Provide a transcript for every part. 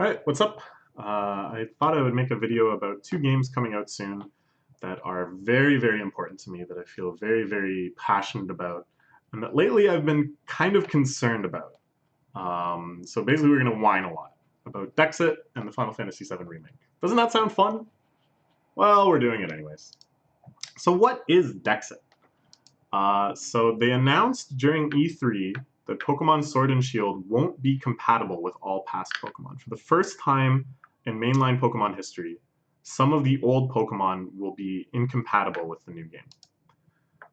Alright, what's up? I thought I would make a video about two games coming out soon that are very, very important to me, that I feel very, very passionate about, and that lately I've been kind of concerned about. So basically we're going to whine a lot about Dexit and the Final Fantasy VII Remake. Doesn't that sound fun? Well, we're doing it anyways. So what is Dexit? So they announced during E3 that Pokemon Sword and Shield won't be compatible with all past Pokemon. For the first time in mainline Pokemon history, some of the old Pokemon will be incompatible with the new game.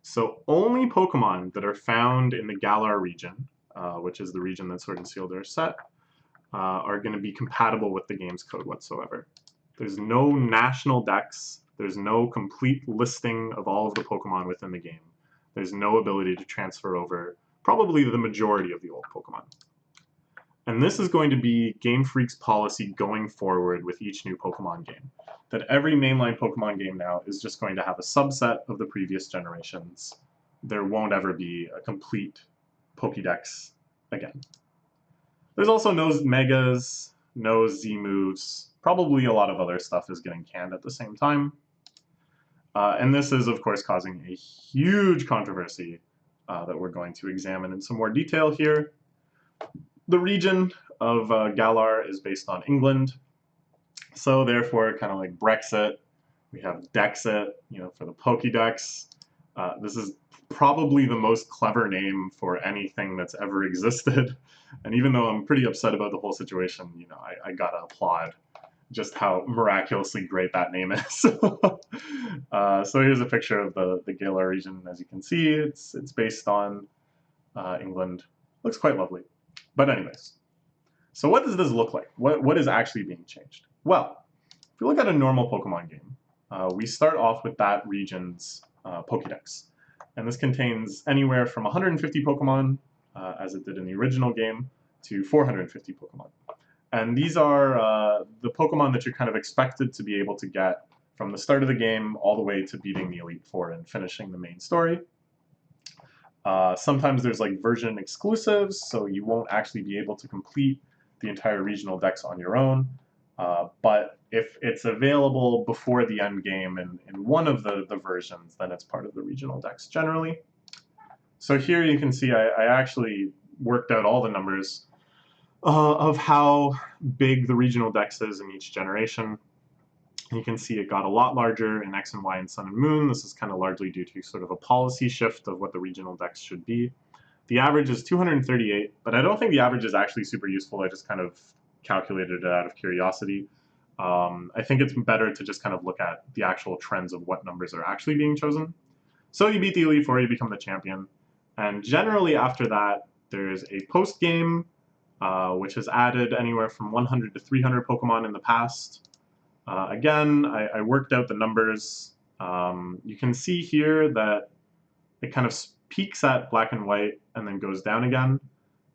So only Pokemon that are found in the Galar region, which is the region that Sword and Shield are set, are going to be compatible with the game's code whatsoever. There's no national dex, there's no complete listing of all of the Pokemon within the game. There's no ability to transfer over probably the majority of the old Pokemon. And this is going to be Game Freak's policy going forward with each new Pokemon game. That every mainline Pokemon game now is just going to have a subset of the previous generations. There won't ever be a complete Pokédex again. There's also no Megas, no Z moves. Probably a lot of other stuff is getting canned at the same time. And this is, of course, causing a huge controversy that we're going to examine in some more detail here. The region of Galar is based on England, so therefore, kind of like Brexit, we have Dexit, for the Pokédex. This is probably the most clever name for anything that's ever existed. And even though I'm pretty upset about the whole situation, I gotta applaud just how miraculously great that name is. So here's a picture of the Galar region. As you can see, it's based on England. Looks quite lovely. But anyways, so what does this look like? What is actually being changed? Well, if you look at a normal Pokemon game, we start off with that region's Pokédex. And this contains anywhere from 150 Pokemon, as it did in the original game, to 450 Pokemon. And these are the Pokemon that you're kind of expected to be able to get from the start of the game all the way to beating the Elite Four and finishing the main story. Sometimes there's like version exclusives, so you won't actually be able to complete the entire regional dex on your own. But if it's available before the end game in one of the versions, then it's part of the regional dex generally. So here you can see I actually worked out all the numbers of how big the regional dex is in each generation. You can see it got a lot larger in X and Y and Sun and Moon. This is kind of largely due to sort of a policy shift of what the regional dex should be. The average is 238, but I don't think the average is actually super useful. I just kind of calculated it out of curiosity. I think it's better to just kind of look at the actual trends of what numbers are actually being chosen. So you beat the Elite Four, you become the champion. And generally after that, there's a post-game, which has added anywhere from 100 to 300 Pokemon in the past. Again, I worked out the numbers. You can see here that it kind of peaks at Black and White and then goes down again.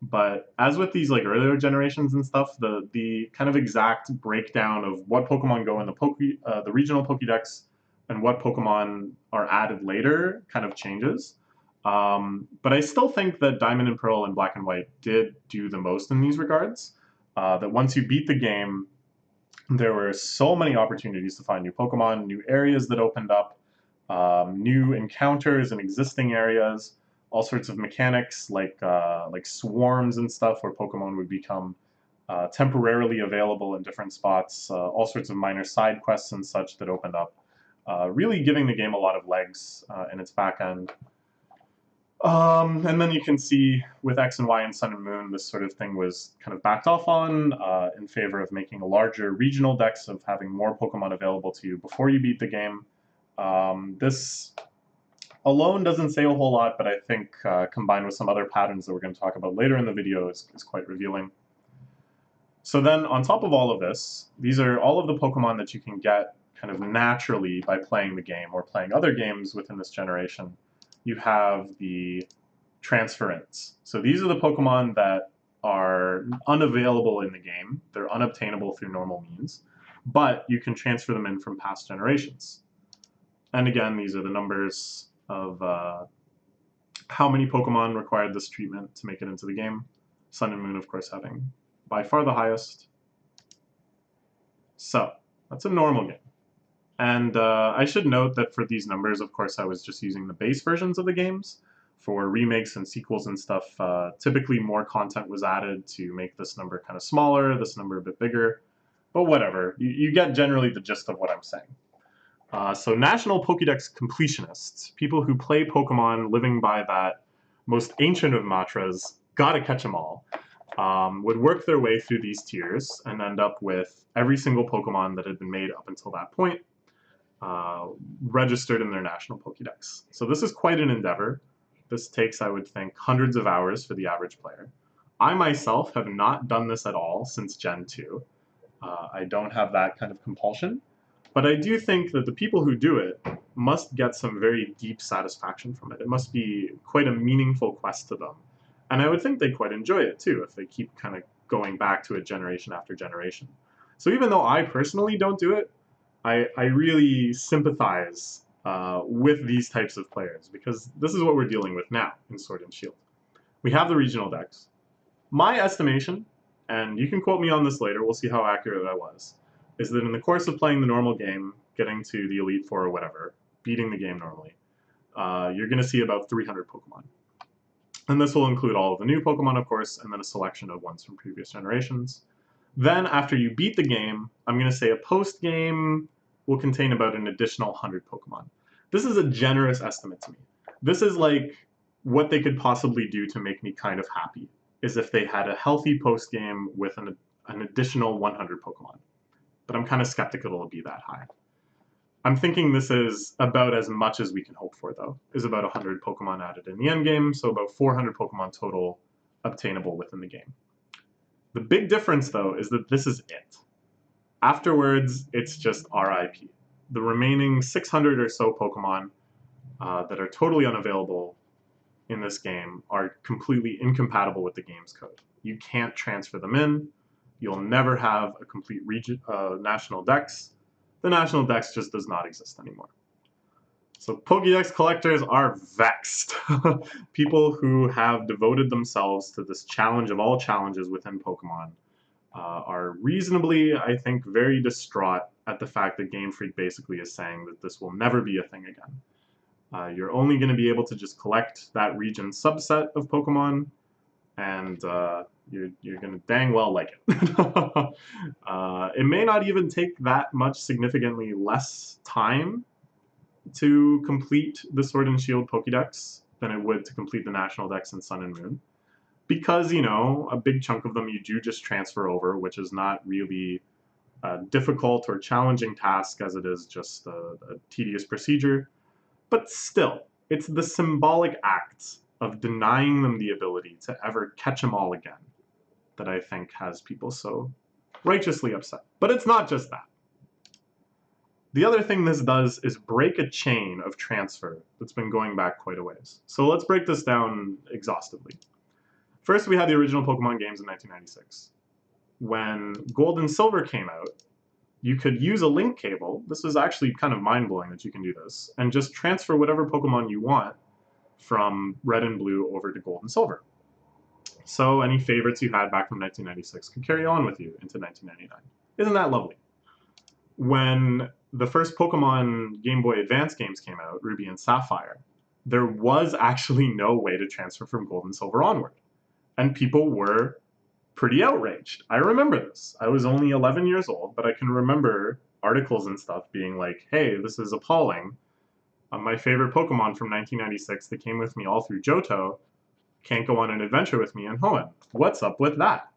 But as with these like earlier generations and stuff, the kind of exact breakdown of what Pokemon go in the regional Pokédex and what Pokemon are added later kind of changes. But I still think that Diamond and Pearl and Black and White did do the most in these regards. That once you beat the game, there were so many opportunities to find new Pokemon, new areas that opened up, new encounters in existing areas, all sorts of mechanics like swarms and stuff where Pokemon would become temporarily available in different spots, all sorts of minor side quests and such that opened up, really giving the game a lot of legs in its back end. And then you can see with X and Y and Sun and Moon, this sort of thing was kind of backed off on in favor of making a larger regional dex, of having more Pokemon available to you before you beat the game. This alone doesn't say a whole lot, but I think combined with some other patterns that we're going to talk about later in the video is quite revealing. So then on top of all of this, these are all of the Pokemon that you can get kind of naturally by playing the game or playing other games within this generation. You have the transference. So these are the Pokemon that are unavailable in the game. They're unobtainable through normal means, but you can transfer them in from past generations. And again, these are the numbers of how many Pokemon required this treatment to make it into the game. Sun and Moon, of course, having by far the highest. So that's a normal game. And I should note that for these numbers, of course, I was just using the base versions of the games. For remakes and sequels and stuff, typically more content was added to make this number kind of smaller, this number a bit bigger. But whatever, you get generally the gist of what I'm saying. So National Pokédex completionists, people who play Pokemon living by that most ancient of mantras, gotta catch them all, would work their way through these tiers and end up with every single Pokemon that had been made up until that point registered in their National Pokédex. So this is quite an endeavor. This takes, I would think, hundreds of hours for the average player. I myself have not done this at all since Gen 2. I don't have that kind of compulsion. But I do think that the people who do it must get some very deep satisfaction from it. It must be quite a meaningful quest to them. And I would think they quite enjoy it too if they keep kind of going back to it generation after generation. So even though I personally don't do it, I really sympathize with these types of players because this is what we're dealing with now in Sword and Shield. We have the regional decks. My estimation, and you can quote me on this later, we'll see how accurate I was, is that in the course of playing the normal game, getting to the Elite Four or whatever, beating the game normally, you're going to see about 300 Pokemon. And this will include all of the new Pokemon, of course, and then a selection of ones from previous generations. Then, after you beat the game, I'm going to say a post-game will contain about an additional 100 Pokemon. This is a generous estimate to me. This is like what they could possibly do to make me kind of happy, is if they had a healthy post-game with an additional 100 Pokemon. But I'm kind of skeptical it'll be that high. I'm thinking this is about as much as we can hope for, though, is about 100 Pokemon added in the endgame, so about 400 Pokemon total obtainable within the game. The big difference, though, is that this is it. Afterwards, it's just RIP. The remaining 600 or so Pokemon that are totally unavailable in this game are completely incompatible with the game's code. You can't transfer them in. You'll never have a complete national dex. The national dex just does not exist anymore. So Pokédex collectors are vexed. People who have devoted themselves to this challenge of all challenges within Pokemon are reasonably, I think, very distraught at the fact that Game Freak basically is saying that this will never be a thing again. You're only going to be able to just collect that region subset of Pokemon, and you're going to dang well like it. It may not even take that much significantly less time to complete the Sword and Shield Pokédex than it would to complete the National Dex in Sun and Moon. Because, you know, a big chunk of them you do just transfer over, which is not really a difficult or challenging task as it is just a tedious procedure. But still, it's the symbolic act of denying them the ability to ever catch them all again that I think has people so righteously upset. But it's not just that. The other thing this does is break a chain of transfer that's been going back quite a ways. So let's break this down exhaustively. First, we had the original Pokemon games in 1996. When Gold and Silver came out, you could use a link cable. This is actually kind of mind-blowing that you can do this, and just transfer whatever Pokemon you want from Red and Blue over to Gold and Silver. So any favorites you had back from 1996 could carry on with you into 1999. Isn't that lovely? When the first Pokemon Game Boy Advance games came out, Ruby and Sapphire, there was actually no way to transfer from Gold and Silver onward. And people were pretty outraged. I remember this. I was only 11 years old, but I can remember articles and stuff being like, hey, this is appalling. My favorite Pokemon from 1996 that came with me all through Johto can't go on an adventure with me in Hoenn. What's up with that?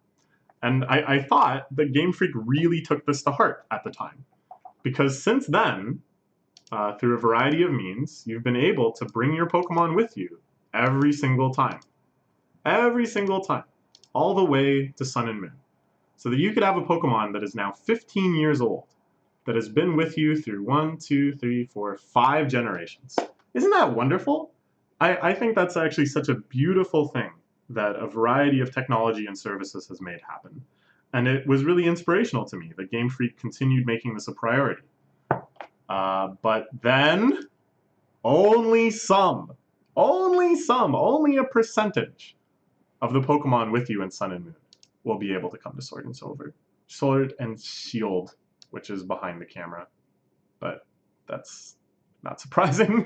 And I thought that Game Freak really took this to heart at the time. Because since then, through a variety of means, you've been able to bring your Pokemon with you every single time. Every single time. All the way to Sun and Moon. So that you could have a Pokemon that is now 15 years old, that has been with you through 1, 2, 3, 4, 5 generations. Isn't that wonderful? I think that's actually such a beautiful thing that a variety of technology and services has made happen. And it was really inspirational to me that Game Freak continued making this a priority. But then, only a percentage of the Pokemon with you in Sun and Moon will be able to come to Sword and Silver. Sword and Shield which is behind the camera, but that's not surprising.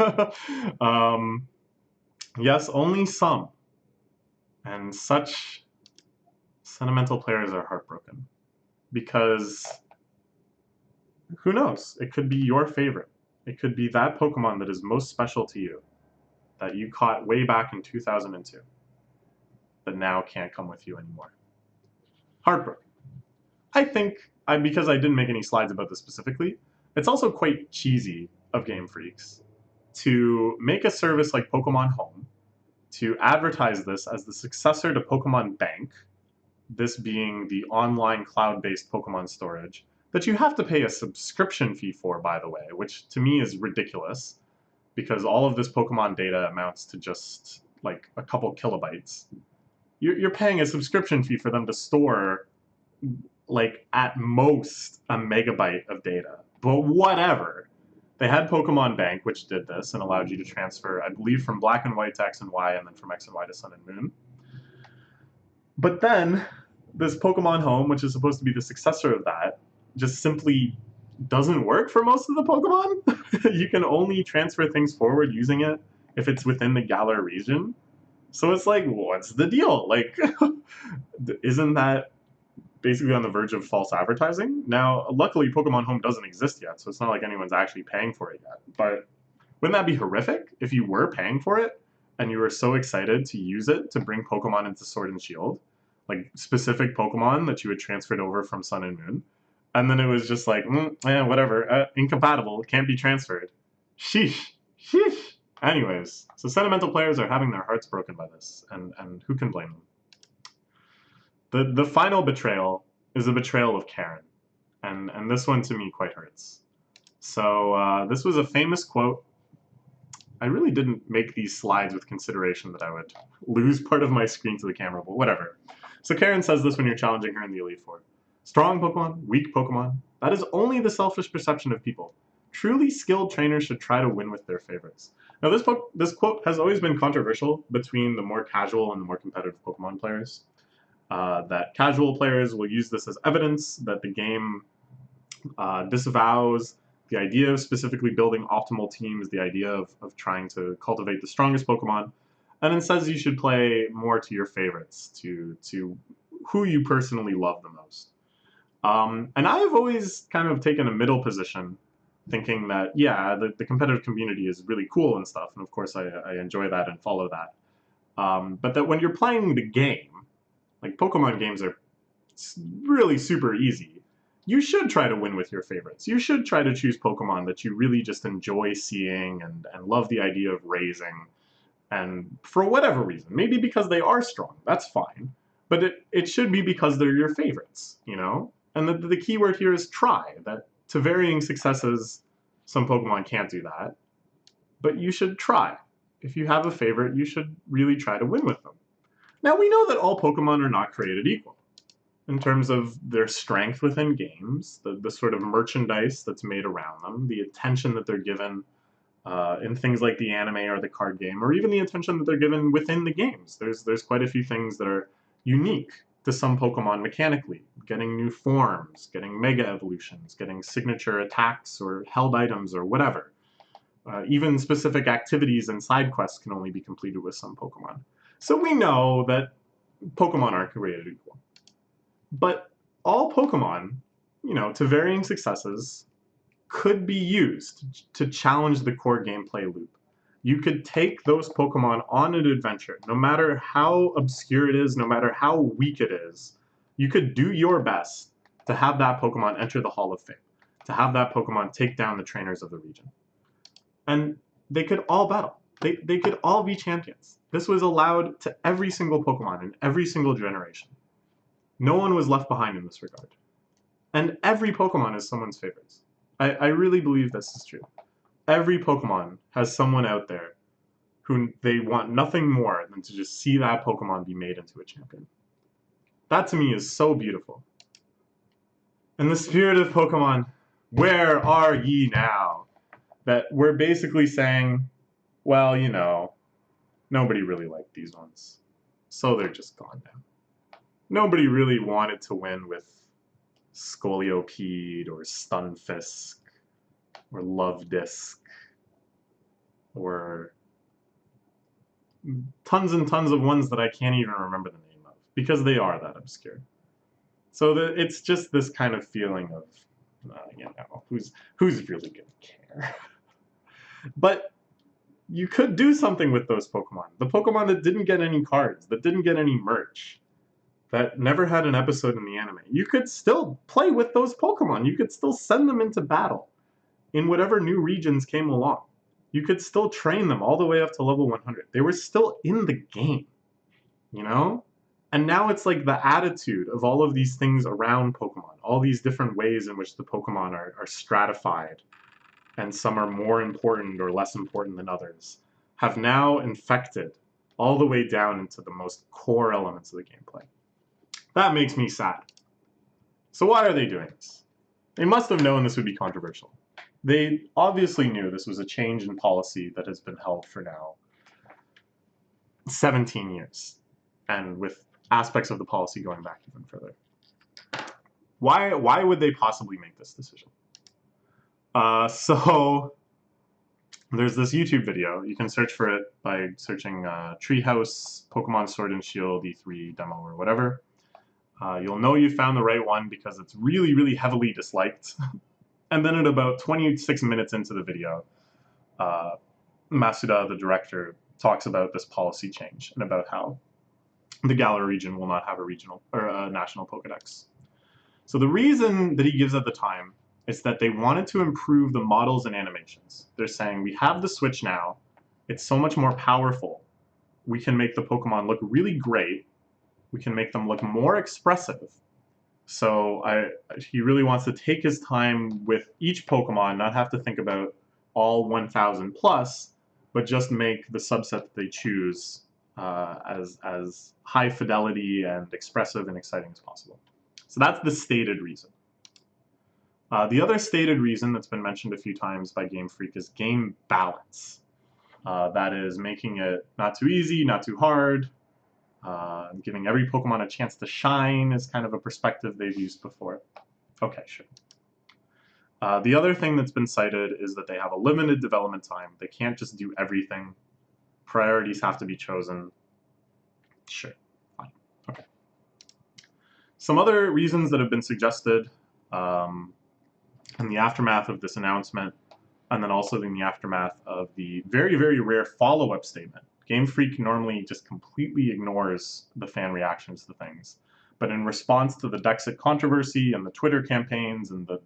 Yes, only some. And such sentimental players are heartbroken because who knows? It could be your favorite. It could be that Pokemon that is most special to you that you caught way back in 2002 that now can't come with you anymore. Heartbroken. I think, because I didn't make any slides about this specifically, it's also quite cheesy of Game Freaks to make a service like Pokemon Home, to advertise this as the successor to Pokemon Bank, this being the online cloud-based Pokemon storage, that you have to pay a subscription fee for, by the way, which to me is ridiculous, because all of this Pokemon data amounts to just like a couple kilobytes. You're paying a subscription fee for them to store like at most a megabyte of data, but whatever. They had Pokemon Bank, which did this and allowed you to transfer, I believe, from Black and White to X and Y, and then from X and Y to Sun and Moon. But then this Pokemon Home, which is supposed to be the successor of that, just simply doesn't work for most of the Pokemon. You can only transfer things forward using it if it's within the Galar region. So it's like, what's the deal? Like, isn't that basically on the verge of false advertising? Now, luckily, Pokemon Home doesn't exist yet, so it's not like anyone's actually paying for it yet. But wouldn't that be horrific if you were paying for it and you were so excited to use it to bring Pokemon into Sword and Shield, like specific Pokemon that you had transferred over from Sun and Moon, and then it was just like, whatever, incompatible, can't be transferred. Sheesh, sheesh. Anyways, so sentimental players are having their hearts broken by this, and who can blame them? The final betrayal is a betrayal of Karen, and this one to me quite hurts. So this was a famous quote. I really didn't make these slides with consideration that I would lose part of my screen to the camera, but whatever. So Karen says this when you're challenging her in the Elite Four. Strong Pokemon, weak Pokemon, that is only the selfish perception of people. Truly skilled trainers should try to win with their favorites. Now this quote has always been controversial between the more casual and the more competitive Pokemon players. That casual players will use this as evidence that the game disavows the idea of specifically building optimal teams, the idea of trying to cultivate the strongest Pokemon, and it says you should play more to your favorites, to who you personally love the most. And I've always kind of taken a middle position, thinking that, yeah, the competitive community is really cool and stuff, and of course I enjoy that and follow that. But that when you're playing the game, like Pokemon games are really super easy, you should try to win with your favorites. You should try to choose Pokemon that you really just enjoy seeing and love the idea of raising. And for whatever reason, maybe because they are strong, that's fine. But it should be because they're your favorites, you know? And the key word here is try. That to varying successes, some Pokemon can't do that. But you should try. If you have a favorite, you should really try to win with them. Now, we know that all Pokemon are not created equal in terms of their strength within games, the sort of merchandise that's made around them, the attention that they're given in things like the anime or the card game, or even the attention that they're given within the games. There's quite a few things that are unique to some Pokemon mechanically, getting new forms, getting mega evolutions, getting signature attacks or held items or whatever. Even specific activities and side quests can only be completed with some Pokemon. So we know that Pokemon aren't created equal. But all Pokemon, you know, to varying successes, could be used to challenge the core gameplay loop. You could take those Pokemon on an adventure, no matter how obscure it is, no matter how weak it is. You could do your best to have that Pokemon enter the Hall of Fame, to have that Pokemon take down the trainers of the region. And they could all battle. They could all be champions. This was allowed to every single Pokemon in every single generation. No one was left behind in this regard. And every Pokemon is someone's favorites. I really believe this is true. Every Pokemon has someone out there who they want nothing more than to just see that Pokemon be made into a champion. That to me is so beautiful. In the spirit of Pokemon, where are ye now? That we're basically saying, well, you know, nobody really liked these ones, so they're just gone now. Nobody really wanted to win with Scoliopede or Stunfisk or Love Disc or tons and tons of ones that I can't even remember the name of because they are that obscure. So it's just this kind of feeling of, you know, who's really gonna care? But you could do something with those Pokemon. The Pokemon that didn't get any cards, that didn't get any merch, that never had an episode in the anime. You could still play with those Pokemon. You could still send them into battle in whatever new regions came along. You could still train them all the way up to level 100. They were still in the game, you know? And now it's like the attitude of all of these things around Pokemon, all these different ways in which the Pokemon are stratified, and some are more important or less important than others, have now infected all the way down into the most core elements of the gameplay. That makes me sad. So why are they doing this? They must have known this would be controversial. They obviously knew this was a change in policy that has been held for now 17 years, and with aspects of the policy going back even further. Why would they possibly make this decision? So there's this YouTube video. You can search for it by searching Treehouse Pokemon Sword and Shield E3 demo or whatever. You'll know you found the right one because it's really, really heavily disliked. And then at about 26 minutes into the video, Masuda, the director, talks about this policy change and about how the Galar region will not have a regional or a national Pokedex. So the reason that he gives at the time is that they wanted to improve the models and animations. They're saying, we have the Switch now, it's so much more powerful. We can make the Pokemon look really great. We can make them look more expressive. So he really wants to take his time with each Pokemon, not have to think about all 1,000 plus, but just make the subset that they choose as high fidelity and expressive and exciting as possible. So that's the stated reason. The other stated reason that's been mentioned a few times by Game Freak is game balance. That is making it not too easy, not too hard, giving every Pokemon a chance to shine is kind of a perspective they've used before. Okay, sure. The other thing that's been cited is that they have a limited development time. They can't just do everything. Priorities have to be chosen. Sure, fine, okay. Some other reasons that have been suggested in the aftermath of this announcement, and then also in the aftermath of the very, very rare follow-up statement. Game Freak normally just completely ignores the fan reactions to things. But in response to the Dexit controversy and the Twitter campaigns and the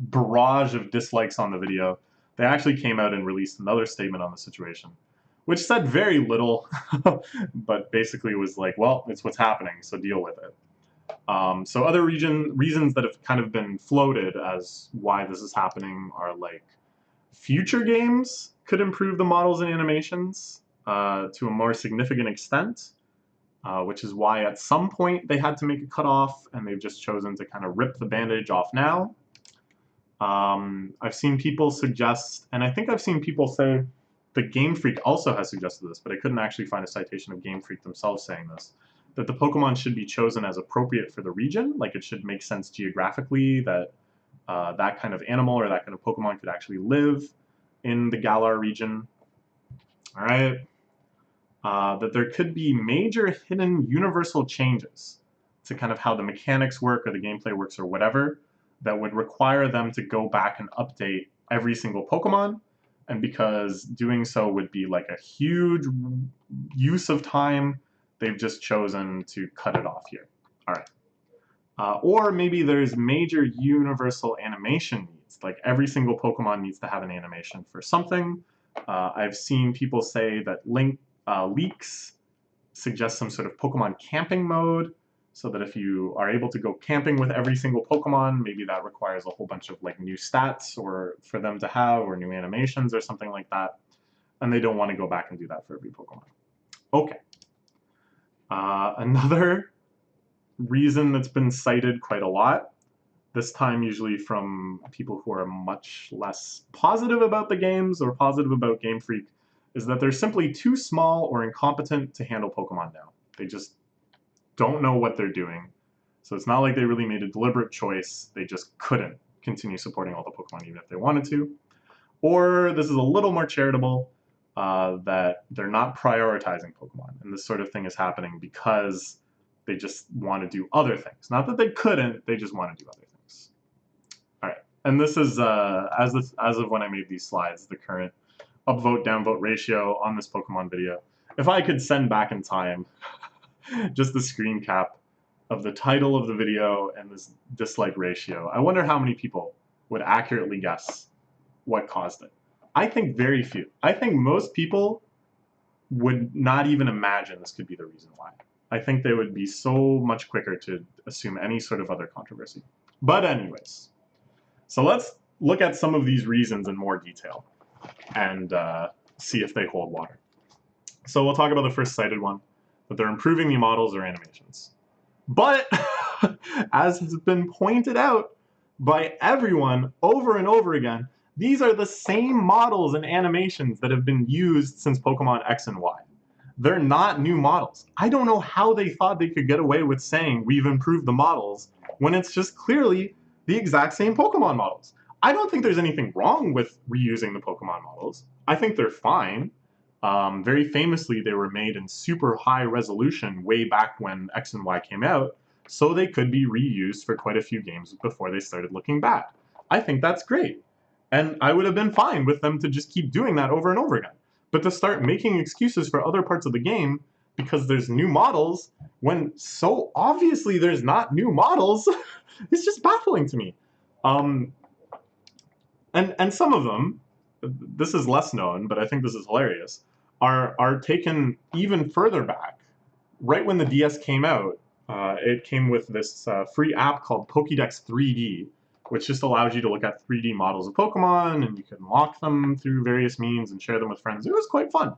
barrage of dislikes on the video, they actually came out and released another statement on the situation, which said very little, but basically was like, well, it's what's happening, so deal with it. So other reasons that have kind of been floated as why this is happening are like future games could improve the models and animations to a more significant extent, which is why at some point they had to make a cutoff, and they've just chosen to kind of rip the bandage off now. I've seen people suggest, and I think I've seen people say that Game Freak also has suggested this, but I couldn't actually find a citation of Game Freak themselves saying this, that the Pokemon should be chosen as appropriate for the region, like it should make sense geographically that that kind of animal or that kind of Pokemon could actually live in the Galar region. All right. That there could be major hidden universal changes to kind of how the mechanics work or the gameplay works or whatever that would require them to go back and update every single Pokemon. And because doing so would be like a huge use of time, they've just chosen to cut it off here. All right. Or maybe there's major universal animation needs, like every single Pokemon needs to have an animation for something. I've seen people say that leaks suggest some sort of Pokemon camping mode, so that if you are able to go camping with every single Pokemon, maybe that requires a whole bunch of like new stats or for them to have, or new animations or something like that. And they don't want to go back and do that for every Pokemon. Okay. Another reason that's been cited quite a lot, this time usually from people who are much less positive about the games or positive about Game Freak, is that they're simply too small or incompetent to handle Pokemon now. They just don't know what they're doing. So it's not like they really made a deliberate choice. They just couldn't continue supporting all the Pokemon even if they wanted to. Or this is a little more charitable, that they're not prioritizing Pokemon. And this sort of thing is happening because they just want to do other things. Not that they couldn't, they just want to do other things. All right, and this is, as of when I made these slides, the current upvote, downvote ratio on this Pokemon video. If I could send back in time just the screen cap of the title of the video and this dislike ratio, I wonder how many people would accurately guess what caused it. I think very few. I think most people would not even imagine this could be the reason why. I think they would be so much quicker to assume any sort of other controversy. But anyways, so let's look at some of these reasons in more detail and see if they hold water. So we'll talk about the first cited one, that they're improving the models or animations. But, as has been pointed out by everyone over and over again, these are the same models and animations that have been used since Pokemon X and Y. They're not new models. I don't know how they thought they could get away with saying we've improved the models when it's just clearly the exact same Pokemon models. I don't think there's anything wrong with reusing the Pokemon models. I think they're fine. Very famously, they were made in super high resolution way back when X and Y came out, so they could be reused for quite a few games before they started looking bad. I think that's great. And I would have been fine with them to just keep doing that over and over again. But to start making excuses for other parts of the game because there's new models, when so obviously there's not new models, it's just baffling to me. And some of them, this is less known, but I think this is hilarious, are taken even further back. Right when the DS came out, it came with this free app called Pokédex 3D, which just allows you to look at 3D models of Pokemon, and you can unlock them through various means and share them with friends. It was quite fun.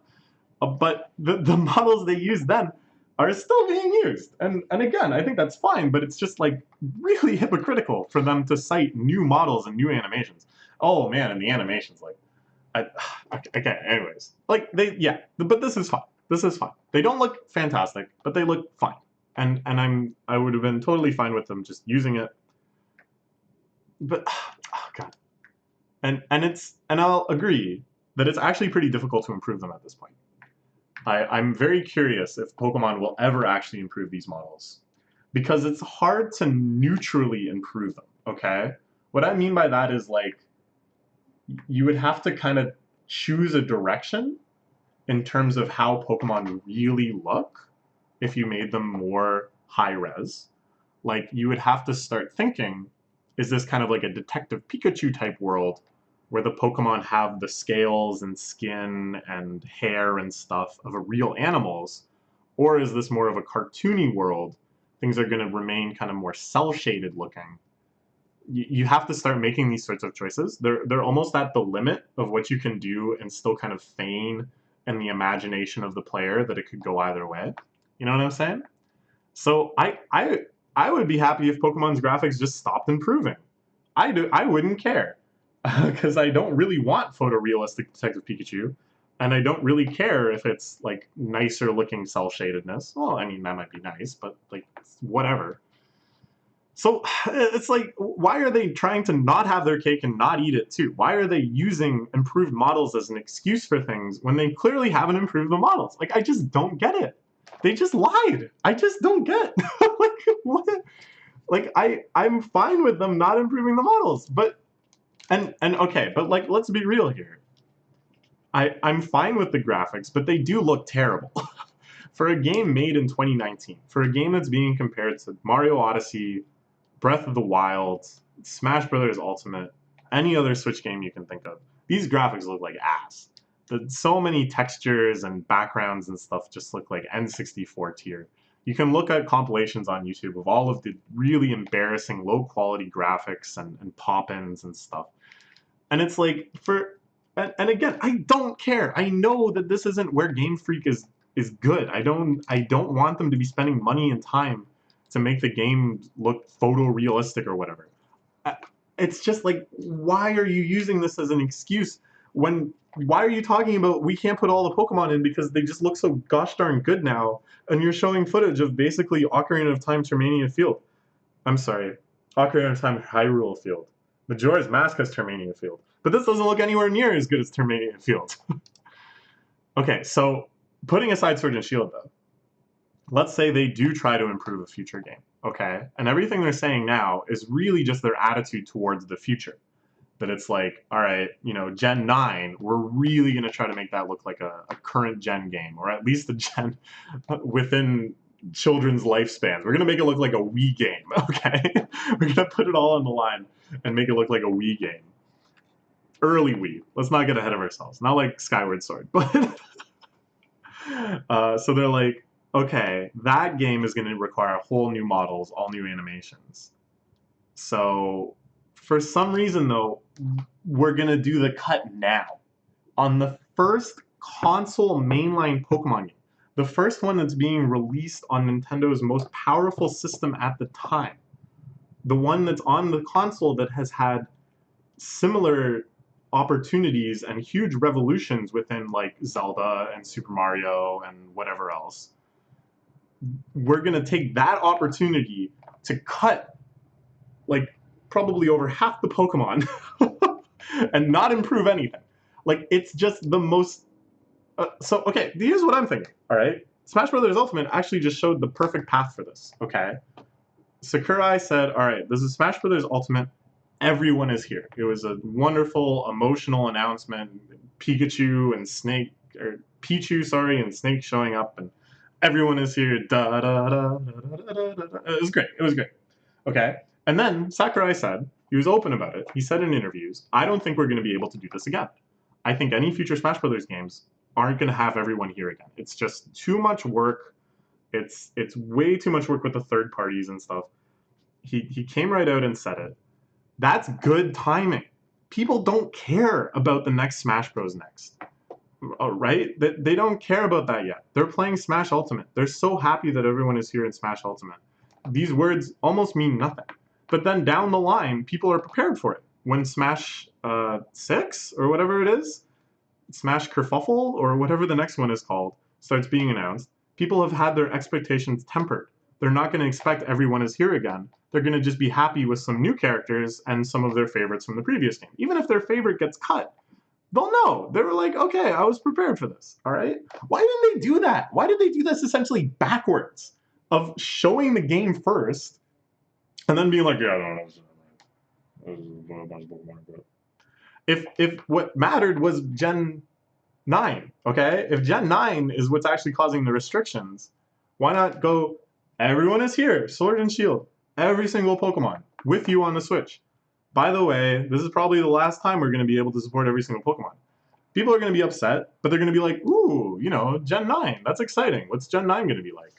But the models they used then are still being used. And again, I think that's fine, but it's just like really hypocritical for them to cite new models and new animations. Oh man, and the animations, like, okay, anyways. Like, but this is fine. This is fine. They don't look fantastic, but they look fine. And I would have been totally fine with them just using it. But, oh god. And I'll agree that it's actually pretty difficult to improve them at this point. I'm very curious if Pokemon will ever actually improve these models, because it's hard to neutrally improve them, okay? What I mean by that is, like, you would have to kind of choose a direction in terms of how Pokemon really look if you made them more high-res. Like, you would have to start thinking, is this kind of like a Detective Pikachu type world where the Pokemon have the scales and skin and hair and stuff of a real animals? Or is this more of a cartoony world? Things are going to remain kind of more cel-shaded looking. You have to start making these sorts of choices. They're almost at the limit of what you can do and still kind of feign in the imagination of the player that it could go either way. You know what I'm saying? So I would be happy if Pokemon's graphics just stopped improving. I wouldn't care. Because I don't really want photorealistic Detective Pikachu, and I don't really care if it's like nicer looking cel-shadedness. Well, I mean, that might be nice, but like, whatever. So it's like, why are they trying to not have their cake and not eat it too? Why are they using improved models as an excuse for things when they clearly haven't improved the models? Like, I just don't get it. They just lied. I just don't get. Like, what? Like, I'm fine with them not improving the models, but and okay, but like, let's be real here. I'm fine with the graphics, but they do look terrible. For a game made in 2019, for a game that's being compared to Mario Odyssey, Breath of the Wild, Smash Brothers Ultimate, any other Switch game you can think of, these graphics look like ass. So many textures and backgrounds and stuff just look like N64 tier. You can look at compilations on YouTube of all of the really embarrassing low-quality graphics and pop-ins and stuff. And it's like, and again, I don't care. I know that this isn't where Game Freak is good. I don't want them to be spending money and time to make the game look photorealistic or whatever. It's just like, why are you using this as an excuse why are you talking about we can't put all the Pokemon in because they just look so gosh darn good now, and you're showing footage of basically Ocarina of Time Termania Field? I'm sorry. Ocarina of Time Hyrule Field. Majora's Mask has Termania Field. But this doesn't look anywhere near as good as Termania Field. Okay, so putting aside Sword and Shield though, let's say they do try to improve a future game, okay? And everything they're saying now is really just their attitude towards the future. That it's like, all right, Gen 9, we're really going to try to make that look like a current gen game, or at least a gen within children's lifespans. We're going to make it look like a Wii game, okay? We're going to put it all on the line and make it look like a Wii game. Early Wii. Let's not get ahead of ourselves. Not like Skyward Sword, but so they're like, okay, that game is going to require whole new models, all new animations. So for some reason, though, we're going to do the cut now. On the first console mainline Pokemon game, the first one that's being released on Nintendo's most powerful system at the time, the one that's on the console that has had similar opportunities and huge revolutions within like Zelda and Super Mario and whatever else, we're going to take that opportunity to cut like probably over half the Pokemon and not improve anything. Like, it's just the most... so, okay, here's what I'm thinking, all right? Smash Bros. Ultimate actually just showed the perfect path for this, okay? Sakurai said, all right, this is Smash Bros. Ultimate. Everyone is here. It was a wonderful, emotional announcement. Pikachu and Snake, or Pichu, sorry, and Snake showing up, and everyone is here. Da, da, da, da, da, da, da, da. It was great. It was great. Okay? And then Sakurai said, he was open about it. He said in interviews, I don't think we're going to be able to do this again. I think any future Smash Brothers games aren't going to have everyone here again. It's just too much work. It's way too much work with the third parties and stuff. He came right out and said it. That's good timing. People don't care about the next Smash Bros. Next. Right? They don't care about that yet. They're playing Smash Ultimate. They're so happy that everyone is here in Smash Ultimate. These words almost mean nothing. But then down the line, people are prepared for it. When Smash 6 or whatever it is, Smash Kerfuffle or whatever the next one is called, starts being announced, people have had their expectations tempered. They're not going to expect everyone is here again. They're going to just be happy with some new characters and some of their favorites from the previous game. Even if their favorite gets cut, they'll know. They were like, okay, I was prepared for this, all right? Why didn't they do that? Why did they do this essentially backwards of showing the game first and then being like, yeah, I don't know. If what mattered was Gen 9, okay? If Gen 9 is what's actually causing the restrictions, why not go, everyone is here, Sword and Shield, every single Pokemon, with you on the Switch. By the way, this is probably the last time we're going to be able to support every single Pokemon. People are going to be upset, but they're going to be like, ooh, Gen 9, that's exciting. What's Gen 9 going to be like?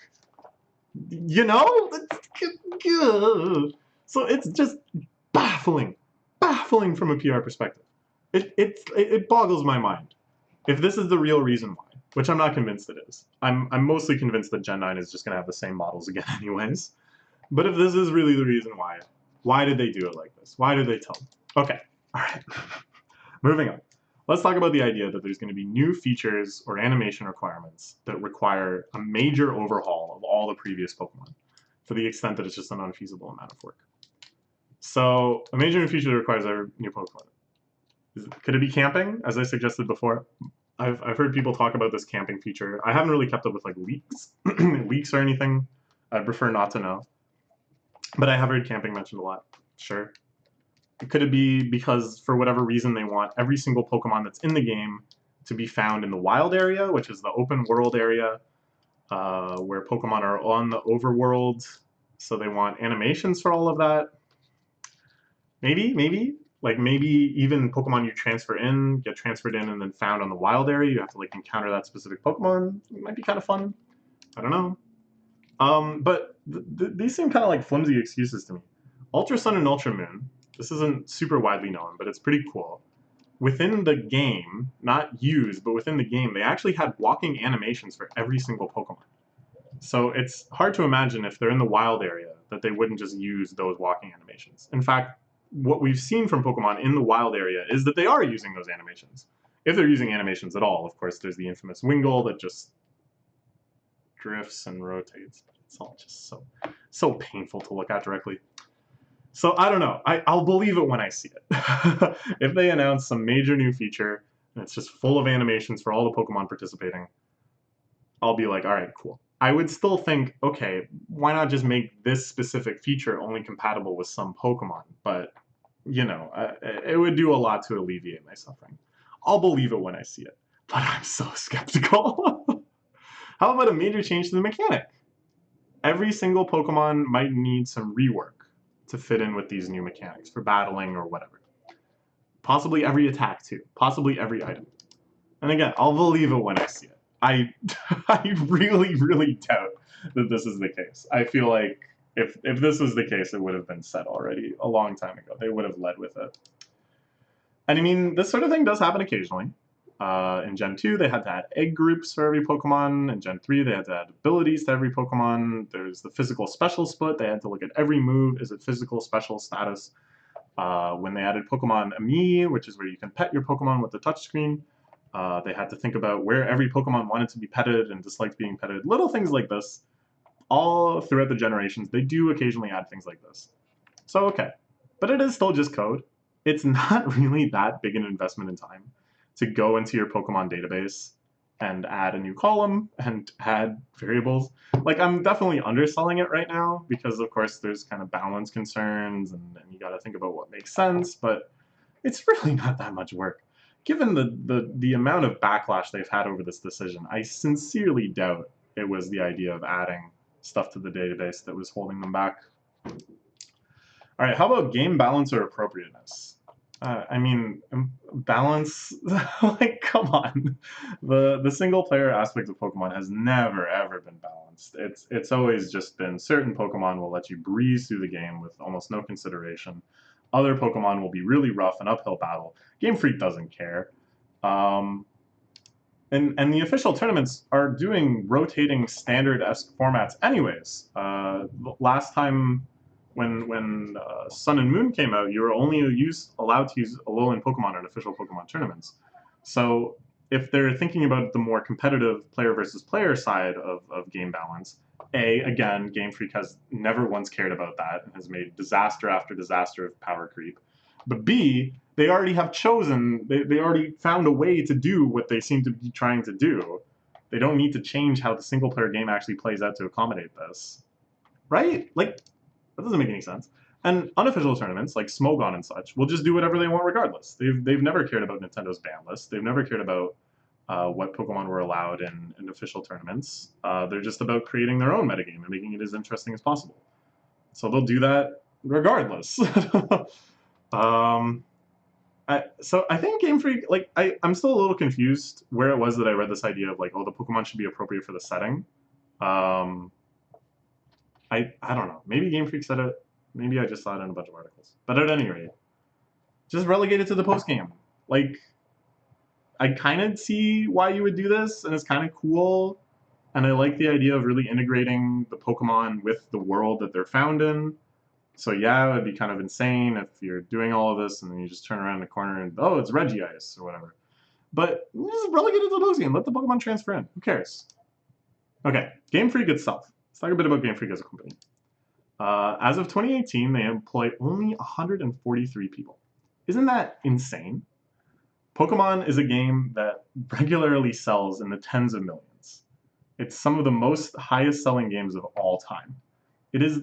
So it's just baffling from a PR perspective. It boggles my mind. If this is the real reason why, which I'm not convinced it is. I'm mostly convinced that Gen 9 is just going to have the same models again anyways. But if this is really the reason why did they do it like this? Why did they tell them? Okay, all right. Moving on. Let's talk about the idea that there's going to be new features or animation requirements that require a major overhaul of all the previous Pokemon, to the extent that it's just an unfeasible amount of work. So a major new feature that requires a new Pokemon. Could it be camping, as I suggested before? I've heard people talk about this camping feature. I haven't really kept up with like leaks, leaks or anything. I prefer not to know. But I have heard camping mentioned a lot. Sure. Could it be because, for whatever reason, they want every single Pokemon that's in the game to be found in the wild area, which is the open world area, where Pokemon are on the overworld, so they want animations for all of that? Maybe. Like, maybe even Pokemon you get transferred in and then found on the wild area, you have to, like, encounter that specific Pokemon. It might be kind of fun. I don't know. But these seem kind of like flimsy excuses to me. Ultra Sun and Ultra Moon, this isn't super widely known, but it's pretty cool. Within the game, not used, but within the game, they actually had walking animations for every single Pokemon. So it's hard to imagine if they're in the wild area that they wouldn't just use those walking animations. In fact, what we've seen from Pokemon in the wild area is that they are using those animations. If they're using animations at all, of course, there's the infamous Wingull that just drifts and rotates. It's all just so painful to look at directly. So I don't know. I'll believe it when I see it. If they announce some major new feature and it's just full of animations for all the Pokemon participating, I'll be like, all right, cool. I would still think, okay, why not just make this specific feature only compatible with some Pokemon? But, you know, it would do a lot to alleviate my suffering. I'll believe it when I see it. But I'm so skeptical. How about a major change to the mechanic? Every single Pokemon might need some rework to fit in with these new mechanics for battling or whatever. Possibly every attack too. Possibly every item. And again, I'll believe it when I see it. I really doubt that this is the case. I feel like if this was the case, it would have been said already a long time ago. They would have led with it. And I mean, this sort of thing does happen occasionally. In Gen 2, they had to add egg groups for every Pokemon. In Gen 3, they had to add abilities to every Pokemon. There's the physical special split. They had to look at every move. Is it physical, special, status? When they added Pokemon Ami, which is where you can pet your Pokemon with the touchscreen, they had to think about where every Pokemon wanted to be petted and disliked being petted. Little things like this. All throughout the generations, they do occasionally add things like this. So, okay. But it is still just code. It's not really that big an investment in time to go into your Pokemon database and add a new column and add variables. Like, I'm definitely underselling it right now because, of course, there's kind of balance concerns and you got to think about what makes sense, but it's really not that much work. Given the amount of backlash they've had over this decision, I sincerely doubt it was the idea of adding stuff to the database that was holding them back. All right, how about game balance or appropriateness? I mean, balance, like, come on. The single player aspect of Pokemon has never, ever been balanced. It's always just been certain Pokemon will let you breeze through the game with almost no consideration. Other Pokemon will be really rough and uphill battle. Game Freak doesn't care. And the official tournaments are doing rotating standard-esque formats anyways. Last time when Sun and Moon came out, you were only allowed to use Alolan Pokemon in official Pokemon tournaments. So if they're thinking about the more competitive player versus player side of game balance, again, Game Freak has never once cared about that and has made disaster after disaster of power creep. But B, they already have chosen, they already found a way to do what they seem to be trying to do. They don't need to change how the single player game actually plays out to accommodate this. Right? Like, that doesn't make any sense. And unofficial tournaments, like Smogon and such, will just do whatever they want regardless. They've never cared about Nintendo's ban list. They've never cared about what Pokemon were allowed in official tournaments. They're just about creating their own metagame and making it as interesting as possible. So they'll do that regardless. So I think Game Freak, like, I'm still a little confused where it was that I read this idea of, like, oh, the Pokemon should be appropriate for the setting. I don't know. Maybe Game Freak said it. Maybe I just saw it in a bunch of articles. But at any rate, just relegate it to the post game. Like, I kind of see why you would do this, and it's kind of cool. And I like the idea of really integrating the Pokemon with the world that they're found in. So yeah, it would be kind of insane if you're doing all of this and then you just turn around the corner and, oh, it's Regice or whatever. But just relegate it to the post game. Let the Pokemon transfer in. Who cares? Okay, Game Freak itself. Let's talk a bit about Game Freak as a company. As of 2018, they employ only 143 people. Isn't that insane? Pokemon is a game that regularly sells in the tens of millions. It's some of the most highest selling games of all time. It is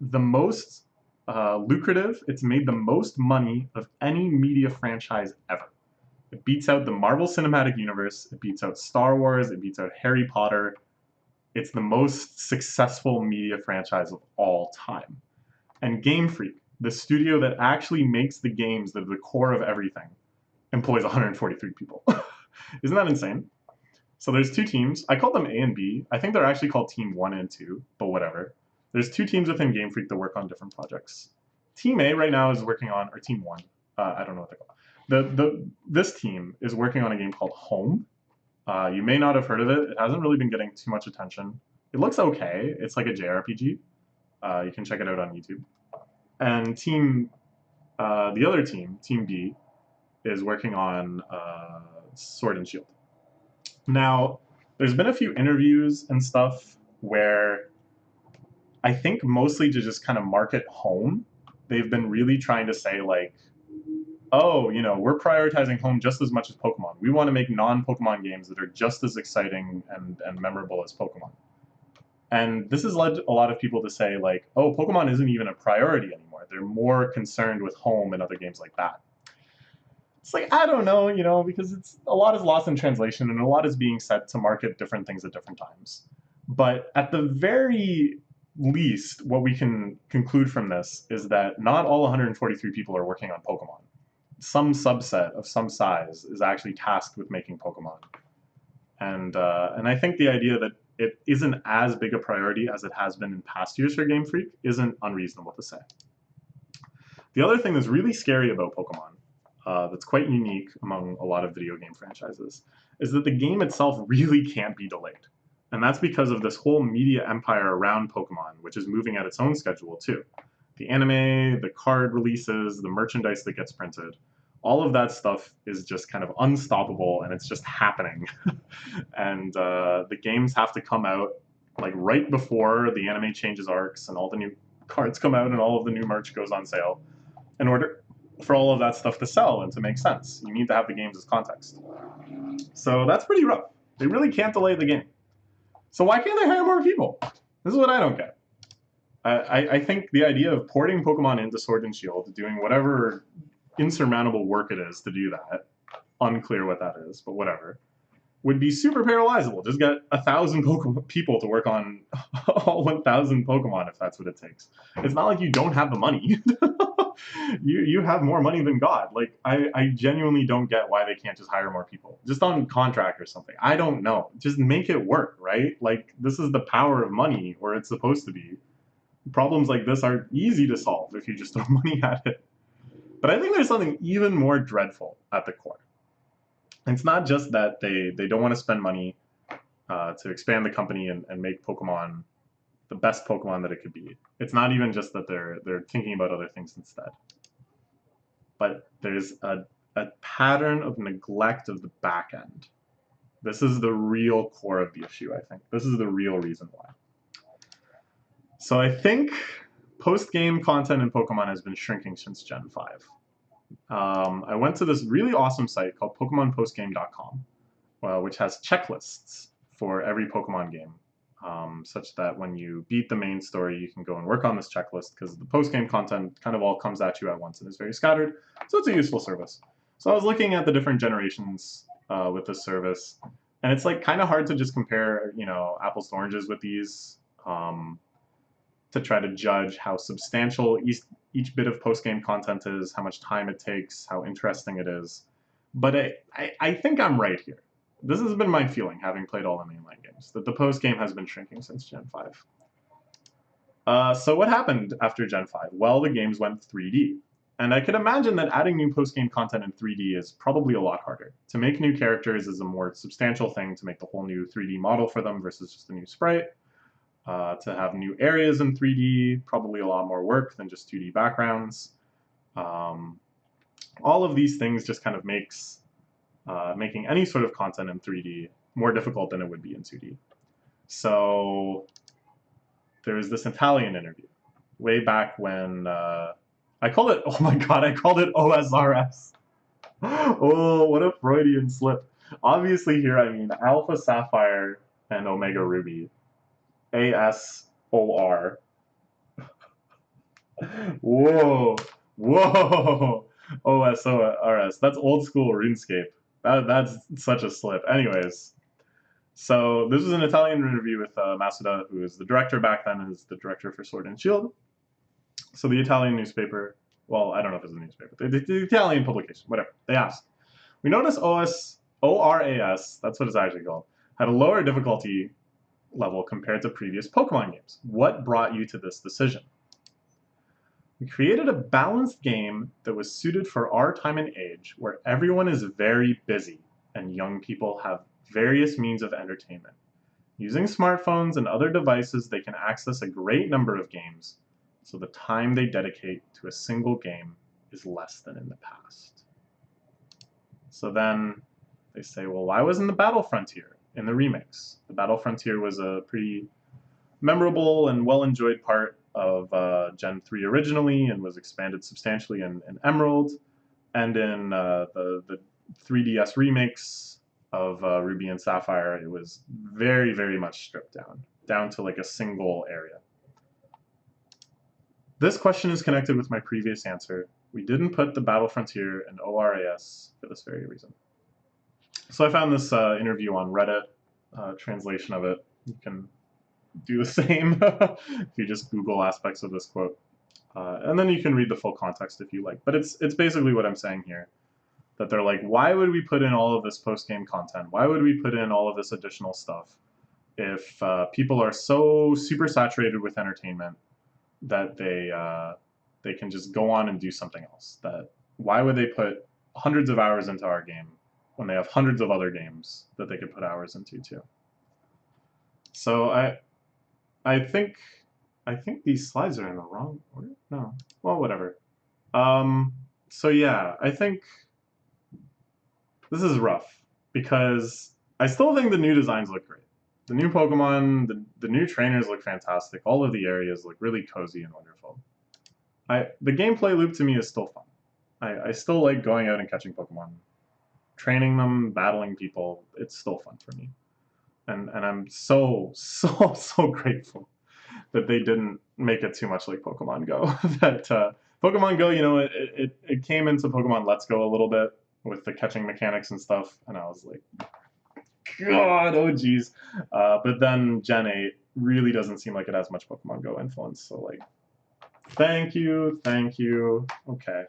the most lucrative. It's made the most money of any media franchise ever. It beats out the Marvel Cinematic Universe. It beats out Star Wars. It beats out Harry Potter. It's the most successful media franchise of all time. And Game Freak, the studio that actually makes the games that are the core of everything, employs 143 people. Isn't that insane? So there's two teams. I call them A and B. I think they're actually called Team 1 and 2, but whatever. There's two teams within Game Freak that work on different projects. Team A right now is working on, or Team 1, I don't know what they call it. This team is working on a game called Home. You may not have heard of it. It hasn't really been getting too much attention. It looks okay. It's like a JRPG. You can check it out on YouTube. And the other team, Team B, is working on Sword and Shield. Now, there's been a few interviews and stuff where I think mostly to just kind of market home. They've been really trying to say like, oh, you know, we're prioritizing home just as much as Pokemon. We want to make non-Pokemon games that are just as exciting and memorable as Pokemon. And this has led a lot of people to say like, oh, Pokemon isn't even a priority anymore. They're more concerned with home and other games like that. It's like, I don't know, you know, because it's a lot is lost in translation and a lot is being said to market different things at different times. But at the very least, what we can conclude from this is that not all 143 people are working on Pokemon. Some subset of some size is actually tasked with making Pokemon. And I think the idea that it isn't as big a priority as it has been in past years for Game Freak isn't unreasonable to say. The other thing that's really scary about Pokemon, that's quite unique among a lot of video game franchises, is that the game itself really can't be delayed. And that's because of this whole media empire around Pokemon, which is moving at its own schedule too. The anime, the card releases, the merchandise that gets printed, all of that stuff is just kind of unstoppable and it's just happening. And the games have to come out like right before the anime changes arcs and all the new cards come out and all of the new merch goes on sale in order for all of that stuff to sell and to make sense. You need to have the games as context. So that's pretty rough. They really can't delay the game. So why can't they hire more people? This is what I don't get. I think the idea of porting Pokemon into Sword and Shield, doing whatever insurmountable work it is to do that, unclear what that is, but whatever, would be super parallelizable. Just get 1,000 people to work on all 1,000 Pokemon if that's what it takes. It's not like you don't have the money. you have more money than God. Like, I genuinely don't get why they can't just hire more people. Just on contract or something. I don't know. Just make it work, right? Like, this is the power of money, or it's supposed to be. Problems like this are easy to solve if you just throw money at it. But I think there's something even more dreadful at the core. It's not just that they don't want to spend money to expand the company and make Pokemon the best Pokemon that it could be. It's not even just that they're thinking about other things instead. But there's a pattern of neglect of the back end. This is the real core of the issue, I think. This is the real reason why. So I think post-game content in Pokemon has been shrinking since Gen 5. I went to this really awesome site called PokemonPostgame.com, which has checklists for every Pokemon game, such that when you beat the main story, you can go and work on this checklist because the post-game content kind of all comes at you at once and is very scattered, so it's a useful service. So I was looking at the different generations with this service, and it's like kind of hard to just compare, you know, apples to oranges with these to try to judge how substantial each bit of post-game content is, how much time it takes, how interesting it is. But I think I'm right here. This has been my feeling, having played all the mainline games, that the post-game has been shrinking since Gen 5. So what happened after Gen 5? Well, the games went 3D. And I could imagine that adding new post-game content in 3D is probably a lot harder. To make new characters is a more substantial thing, to make the whole new 3D model for them versus just a new sprite. To have new areas in 3D, probably a lot more work than just 2D backgrounds. All of these things just kind of makes making any sort of content in 3D more difficult than it would be in 2D. So there's this Italian interview way back when I called it, oh my god, I called it OSRS. Oh, what a Freudian slip. Obviously here I mean Alpha Sapphire and Omega Ruby. ASOR. Whoa, whoa, OSORS. That's old school RuneScape. That's such a slip. Anyways, so this was an Italian interview with Masuda, who is the director back then, and is the director for Sword and Shield. So the Italian newspaper, well, I don't know if it's a newspaper, the Italian publication, whatever. They asked, we noticed ORAS, that's what it's actually called, had a lower difficulty level compared to previous Pokemon games. What brought you to this decision? We created a balanced game that was suited for our time and age, where everyone is very busy and young people have various means of entertainment. Using smartphones and other devices, they can access a great number of games, so the time they dedicate to a single game is less than in the past. So then they say, well, why wasn't the Battle Frontier in the remakes? The Battle Frontier was a pretty memorable and well-enjoyed part of Gen 3 originally, and was expanded substantially in Emerald and in the 3DS remakes of Ruby and Sapphire. It was very, very much stripped down to like a single area. This question is connected with my previous answer. We didn't put the Battle Frontier in ORAS for this very reason. So I found this interview on Reddit, translation of it. You can do the same if you just Google aspects of this quote. And then you can read the full context if you like. But it's basically what I'm saying here. That they're like, why would we put in all of this post-game content? Why would we put in all of this additional stuff if people are so super saturated with entertainment that they can just go on and do something else? That why would they put hundreds of hours into our game when they have hundreds of other games that they could put hours into too? So I think these slides are in the wrong order. No, well, whatever. So yeah, I think this is rough because I still think the new designs look great. The new Pokemon, the new trainers look fantastic. All of the areas look really cozy and wonderful. The gameplay loop to me is still fun. I still like going out and catching Pokemon. Training them, battling people, it's still fun for me. And I'm so grateful that they didn't make it too much like Pokemon Go. That Pokemon Go, you know, it came into Pokemon Let's Go a little bit with the catching mechanics and stuff, and I was like, God, oh geez. But then Gen 8 really doesn't seem like it has much Pokemon Go influence, so like, thank you, okay.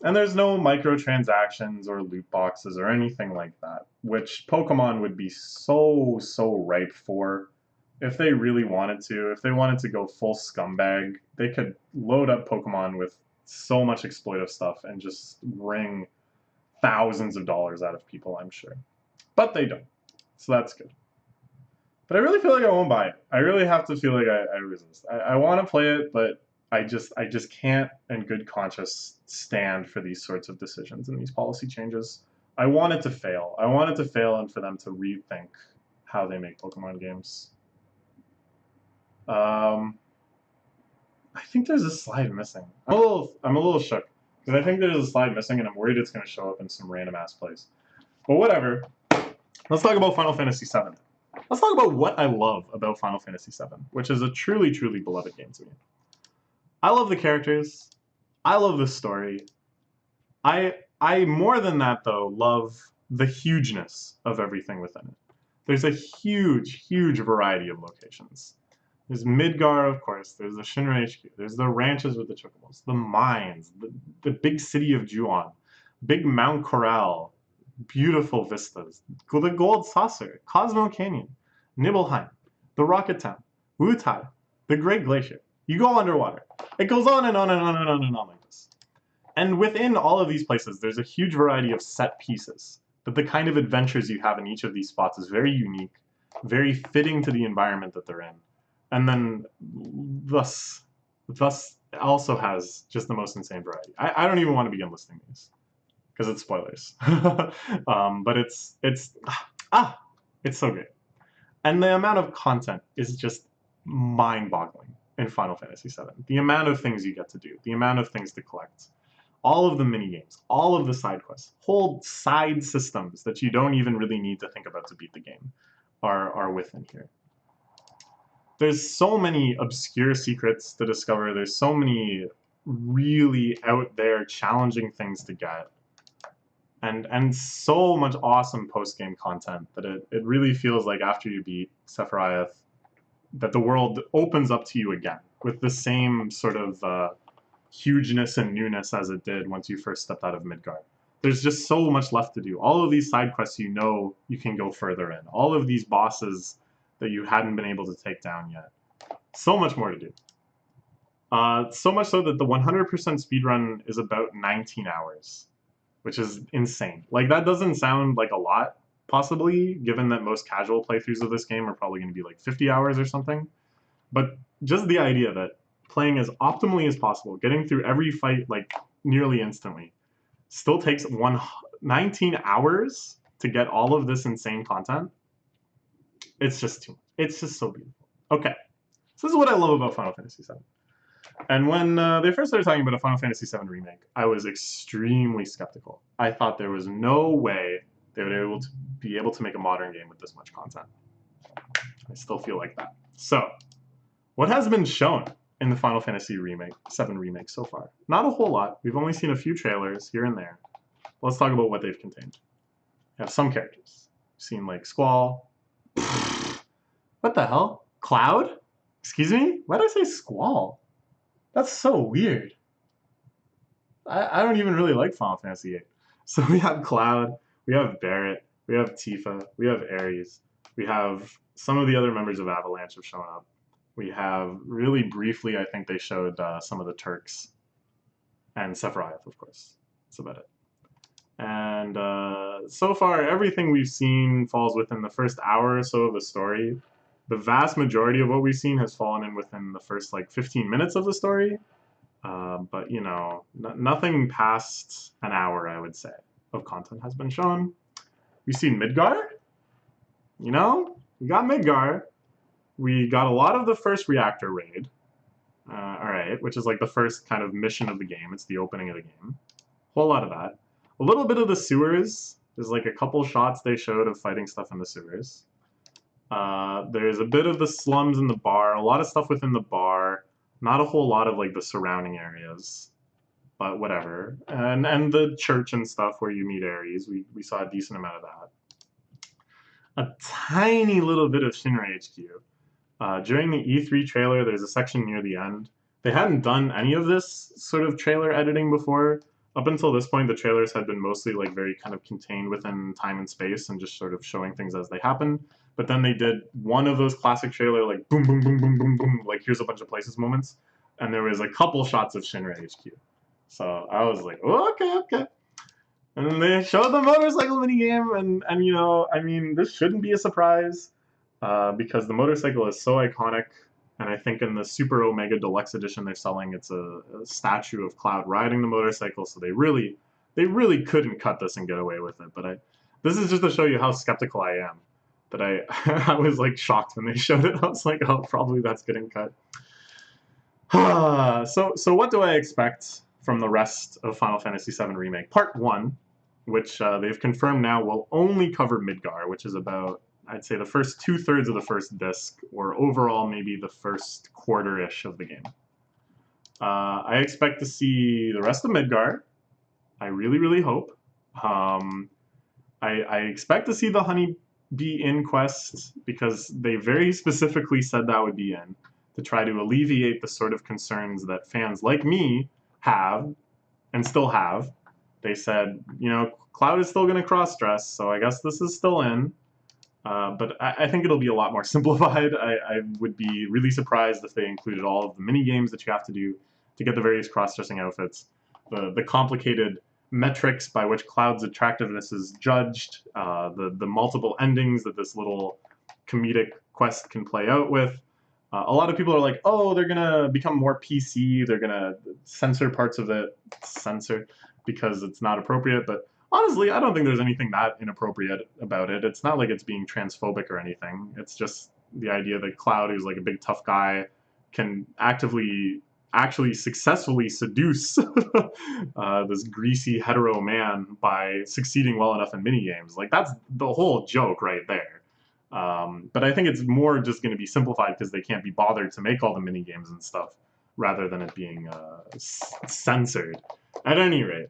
And there's no microtransactions or loot boxes or anything like that, which Pokemon would be so ripe for. If they really wanted to, if they wanted to go full scumbag, they could load up Pokemon with so much exploitive stuff and just wring thousands of dollars out of people, I'm sure. But they don't, so that's good. But I really feel like I won't buy it. I really have to feel like I resist. I want to play it, but I just can't in good conscience stand for these sorts of decisions and these policy changes. I want it to fail. I want it to fail and for them to rethink how they make Pokemon games. I think there's a slide missing. I'm a little shook because I think there's a slide missing and I'm worried it's going to show up in some random ass place. But whatever. Let's talk about Final Fantasy VII. Let's talk about what I love about Final Fantasy VII, which is a truly beloved game to me. I love the characters. I love the story. I more than that though love the hugeness of everything within it. There's a huge variety of locations. There's Midgar, of course. There's the Shinra HQ. There's the ranches with the chocobos, the mines, the big city of Juon, big Mount Corral, beautiful vistas, the Gold Saucer, Cosmo Canyon, Nibelheim, the Rocket Town, Wutai, the Great Glacier. You go underwater. It goes on and on and on and on and on like this. And within all of these places, there's a huge variety of set pieces. But the kind of adventures you have in each of these spots is very unique, very fitting to the environment that they're in. And then thus also has just the most insane variety. I don't even want to begin listing these because it's spoilers. But it's so great. And the amount of content is just mind-boggling in Final Fantasy VII. The amount of things you get to do, the amount of things to collect, all of the mini-games, all of the side quests, whole side systems that you don't even really need to think about to beat the game are within here. There's so many obscure secrets to discover. There's so many really out there challenging things to get. And so much awesome post-game content that it really feels like after you beat Sephiroth that the world opens up to you again with the same sort of hugeness and newness as it did once you first stepped out of Midgard. There's just so much left to do. All of these side quests you know you can go further in. All of these bosses that you hadn't been able to take down yet. So much more to do. So much so that the 100% speedrun is about 19 hours, which is insane. Like, that doesn't sound like a lot, possibly, given that most casual playthroughs of this game are probably going to be like 50 hours or something. But just the idea that playing as optimally as possible, getting through every fight like nearly instantly, still takes 19 hours to get all of this insane content. It's just too much. It's just so beautiful. Okay, so this is what I love about Final Fantasy VII. And when they first started talking about a Final Fantasy VII Remake, I was extremely skeptical. I thought there was no way they would be able to make a modern game with this much content. I still feel like that. So, what has been shown in the Final Fantasy VII Remake so far? Not a whole lot. We've only seen a few trailers here and there. Let's talk about what they've contained. We have some characters. We've seen like Squall. What the hell? Cloud? Excuse me? Why did I say Squall? That's so weird. I don't even really like Final Fantasy VIII. So we have Cloud, we have Barret, we have Tifa, we have Ares, we have some of the other members of Avalanche have shown up. We have, really briefly, I think they showed some of the Turks, and Sephiroth, of course. That's about it. And so far, everything we've seen falls within the first hour or so of the story. The vast majority of what we've seen has fallen in within the first like 15 minutes of the story. But you know, nothing past an hour, I would say, of content has been shown. We've seen Midgar. You know, we got Midgar. We got a lot of the first reactor raid. All right, which is like the first kind of mission of the game. It's the opening of the game. Whole lot of that. A little bit of the sewers. There's like a couple shots they showed of fighting stuff in the sewers. There's a bit of the slums in the bar. A lot of stuff within the bar. Not a whole lot of like the surrounding areas, but whatever. And the church and stuff where you meet Ares, we saw a decent amount of that. A tiny little bit of Shinra HQ. During the E3 trailer, there's a section near the end. They hadn't done any of this sort of trailer editing before. Up until this point, the trailers had been mostly like very kind of contained within time and space and just sort of showing things as they happen. But then they did one of those classic trailer, like boom, boom, boom, boom, boom, boom, like here's a bunch of places moments. And there was a couple shots of Shinra HQ. So I was like, oh, okay. And then they showed the motorcycle minigame, and you know, I mean, this shouldn't be a surprise because the motorcycle is so iconic. And I think in the Super Omega Deluxe Edition they're selling, it's a statue of Cloud riding the motorcycle. So they really couldn't cut this and get away with it. But this is just to show you how skeptical I am. That I was like shocked when they showed it. I was like, oh, probably that's getting cut. So what do I expect from the rest of Final Fantasy VII Remake? Part 1, which they've confirmed now will only cover Midgar, which is about, I'd say, the first 2/3 of the first disc, or overall maybe the first quarter-ish of the game. I expect to see the rest of Midgar. I really hope. I expect to see the Honeybee Inn quest, because they very specifically said that would be in, to try to alleviate the sort of concerns that fans like me have, and still have. They said, you know, Cloud is still going to cross-dress, so I guess this is still in. But I think it'll be a lot more simplified. I would be really surprised if they included all of the mini-games that you have to do to get the various cross-dressing outfits, the complicated metrics by which Cloud's attractiveness is judged, the multiple endings that this little comedic quest can play out with. A lot of people are like, oh, they're going to become more PC, they're going to censor parts of it, because it's not appropriate, but honestly, I don't think there's anything that inappropriate about it. It's not like it's being transphobic or anything. It's just the idea that Cloud, who's like a big tough guy, can actually successfully seduce this greasy hetero man by succeeding well enough in minigames. Like, that's the whole joke right there. But I think it's more just going to be simplified because they can't be bothered to make all the minigames and stuff, rather than it being censored. At any rate,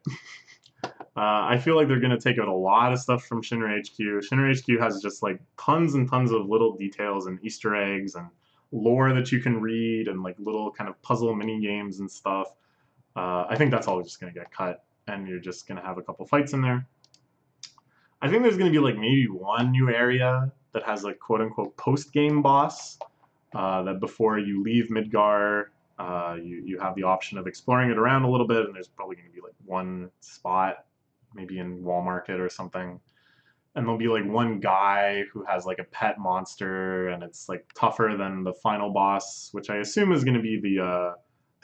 I feel like they're going to take out a lot of stuff from Shinra HQ. Shinra HQ has just like tons and tons of little details and Easter eggs and lore that you can read and like little kind of puzzle mini games and stuff. I think that's all just going to get cut, and you're just going to have a couple fights in there. I think there's going to be like maybe one new area that has like quote unquote post game boss that before you leave Midgar, you have the option of exploring it around a little bit, and there's probably going to be like one spot, maybe in Walmart or something. And there'll be like one guy who has like a pet monster, and it's like tougher than the final boss, which I assume is going to be the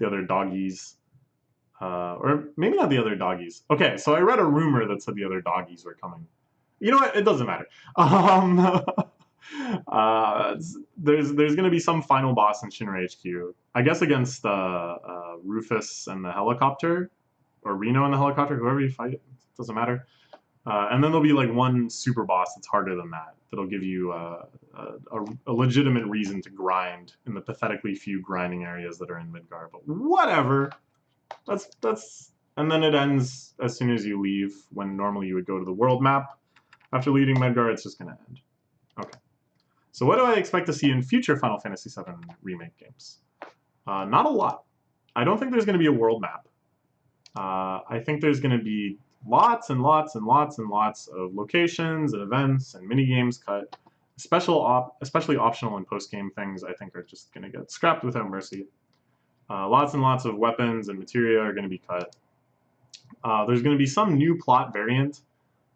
other doggies. Or maybe not the other doggies. Okay, so I read a rumor that said the other doggies were coming. You know what? It doesn't matter. There's gonna be some final boss in Shinra HQ. I guess against Rufus and the helicopter, or Reno and the helicopter, whoever you fight, doesn't matter. And then there'll be like one super boss that's harder than that. That'll give you a legitimate reason to grind in the pathetically few grinding areas that are in Midgar. But whatever. That's and then it ends as soon as you leave. When normally you would go to the world map after leaving Midgar, it's just gonna end. Okay. So what do I expect to see in future Final Fantasy VII Remake games? Not a lot. I don't think there's going to be a world map. I think there's going to be lots and lots and lots and lots of locations and events and mini games cut. Especially optional and post-game things, I think are just going to get scrapped without mercy. Lots and lots of weapons and materia are going to be cut. There's going to be some new plot variant,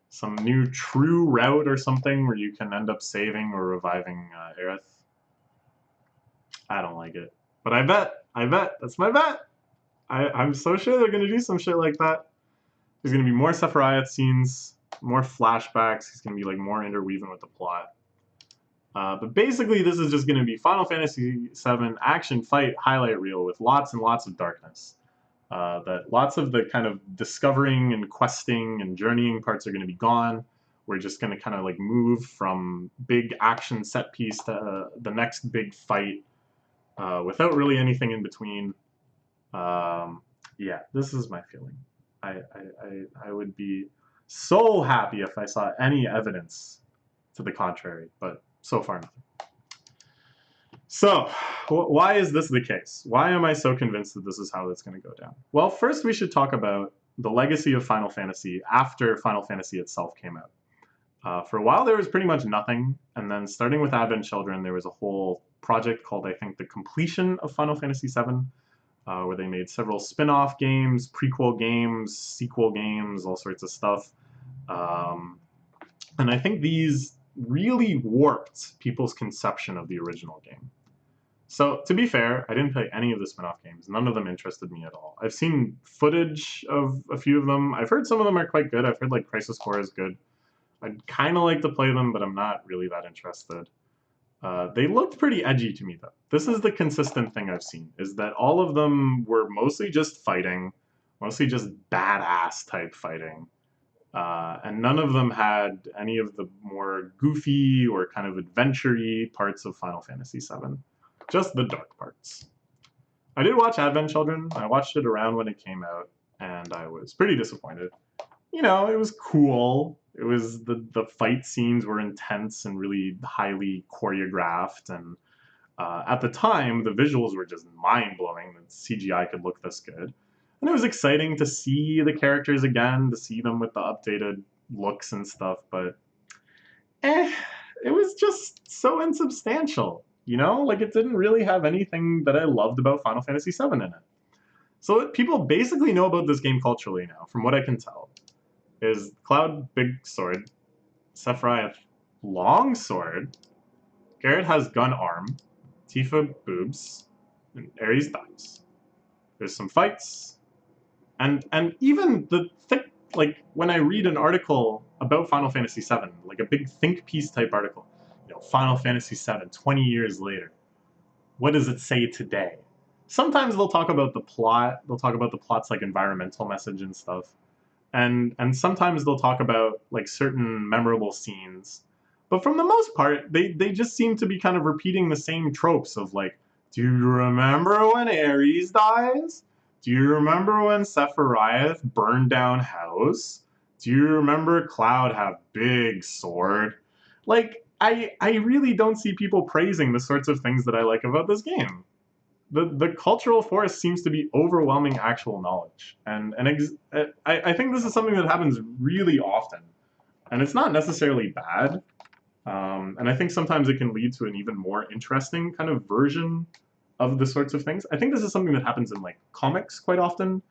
some new true route or something where you can end up saving or reviving Aerith. I don't like it. But I bet, that's my bet. I'm so sure they're going to do some shit like that. There's going to be more Sephiroth scenes, more flashbacks. He's going to be like more interweaving with the plot. But basically, this is just going to be Final Fantasy VII action fight highlight reel with lots and lots of darkness. That lots of the kind of discovering and questing and journeying parts are going to be gone. We're just going to kind of like move from big action set piece to the next big fight without really anything in between. Yeah, this is my feeling. I would be so happy if I saw any evidence to the contrary, but so far nothing. So, why is this the case? Why am I so convinced that this is how it's going to go down? Well, first we should talk about the legacy of Final Fantasy after Final Fantasy itself came out. For a while there was pretty much nothing, and then starting with Advent Children, there was a whole project called, I think, The Completion of Final Fantasy VII, where they made several spin-off games, prequel games, sequel games, all sorts of stuff. And I think these really warped people's conception of the original game. So, to be fair, I didn't play any of the spin-off games. None of them interested me at all. I've seen footage of a few of them. I've heard some of them are quite good. I've heard, like, Crisis Core is good. I'd kind of like to play them, but I'm not really that interested. They looked pretty edgy to me, though. This is the consistent thing I've seen, is that all of them were mostly just fighting, mostly just badass type fighting. And none of them had any of the more goofy or kind of adventure-y parts of Final Fantasy VII. Just the dark parts. I did watch Advent Children. I watched it around when it came out, and I was pretty disappointed. You know, it was cool. It was the fight scenes were intense and really highly choreographed, and at the time, the visuals were just mind-blowing that CGI could look this good. And it was exciting to see the characters again, to see them with the updated looks and stuff, but it was just so insubstantial, you know? Like, it didn't really have anything that I loved about Final Fantasy VII in it. So people basically know about this game culturally now, from what I can tell, is Cloud big sword, Sephiroth long sword, Garrett has gun arm, Tifa boobs, and Ares dies. There's some fights, and even the thick, like when I read an article about Final Fantasy VII, like a big think piece type article, you know, Final Fantasy VII, 20 years later, what does it say today? Sometimes they'll talk about the plot, they'll talk about the plot's like environmental message and stuff, and sometimes they'll talk about like certain memorable scenes. But from the most part, they just seem to be kind of repeating the same tropes of like, do you remember when Ares dies? Do you remember when Sephiroth burned down house? Do you remember Cloud have big sword? Like, I really don't see people praising the sorts of things that I like about this game. The cultural force seems to be overwhelming actual knowledge. And I think this is something that happens really often. And it's not necessarily bad. And I think sometimes it can lead to an even more interesting kind of version of the sorts of things. I think this is something that happens in like comics quite often,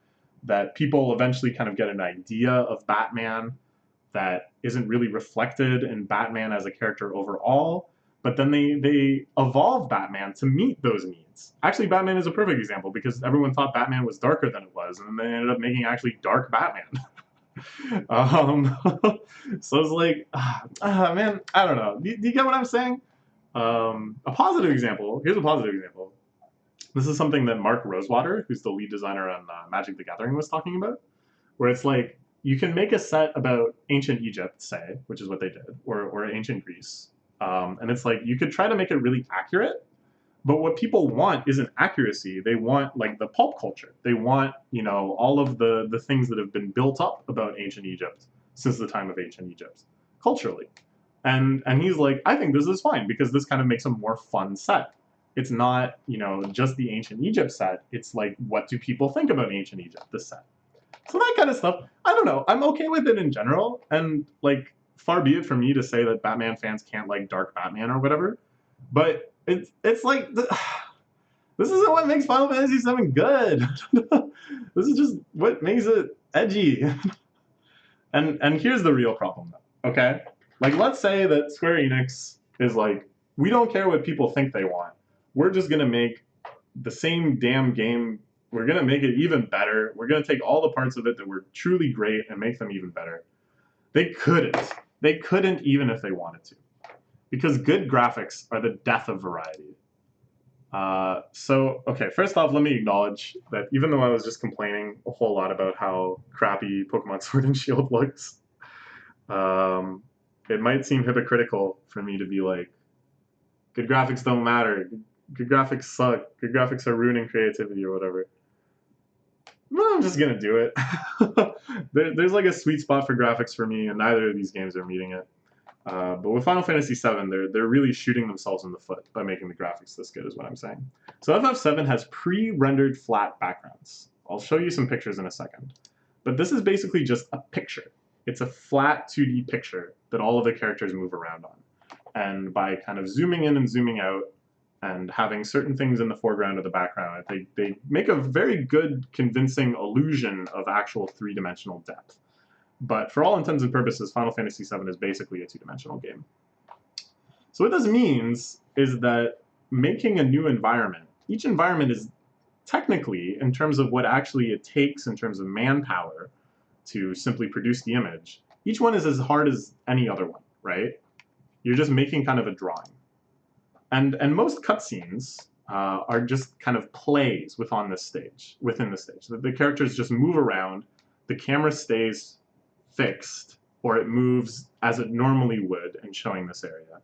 that people eventually kind of get an idea of Batman that isn't really reflected in Batman as a character overall, but then they evolve Batman to meet those needs. Actually, Batman is a perfect example because everyone thought Batman was darker than it was, and then they ended up making actually dark Batman. So it's like, man, I don't know. Do you get what I'm saying? A positive example, here's a positive example. This is something that Mark Rosewater, who's the lead designer on Magic the Gathering, was talking about, where it's like, you can make a set about ancient Egypt, say, which is what they did, or ancient Greece. And it's like, you could try to make it really accurate, but what people want isn't accuracy. They want like the pulp culture. They want, you know, all of the things that have been built up about ancient Egypt since the time of ancient Egypt, culturally. And he's like, I think this is fine because this kind of makes a more fun set. It's not, you know, just the ancient Egypt set. It's like, what do people think about ancient Egypt, this set? So that kind of stuff, I don't know. I'm okay with it in general. And like, far be it from me to say that Batman fans can't like dark Batman or whatever. But it's like, this isn't what makes Final Fantasy VII good. This is just what makes it edgy. And here's the real problem, though, okay? Like, let's say that Square Enix is like, we don't care what people think they want. We're just gonna make the same damn game. We're gonna make it even better. We're gonna take all the parts of it that were truly great and make them even better. They couldn't. They couldn't even if they wanted to. Because good graphics are the death of variety. Okay, first off, let me acknowledge that even though I was just complaining a whole lot about how crappy Pokemon Sword and Shield looks, it might seem hypocritical for me to be like, good graphics don't matter, good graphics suck, good graphics are ruining creativity or whatever. Well, I'm just gonna do it. There's like a sweet spot for graphics for me, and neither of these games are meeting it. But with Final Fantasy VII, they're really shooting themselves in the foot by making the graphics this good, is what I'm saying. So FF7 has pre-rendered flat backgrounds. I'll show you some pictures in a second. But this is basically just a picture. It's a flat 2D picture that all of the characters move around on. And by kind of zooming in and zooming out and having certain things in the foreground or the background, they make a very good, convincing illusion of actual three-dimensional depth. But for all intents and purposes, Final Fantasy VII is basically a two-dimensional game. So what this means is that making a new environment, each environment is technically, in terms of what actually it takes in terms of manpower to simply produce the image, each one is as hard as any other one, right? You're just making kind of a drawing. And most cutscenes are just kind of plays within the stage. The characters just move around, the camera stays fixed, or it moves as it normally would in showing this area.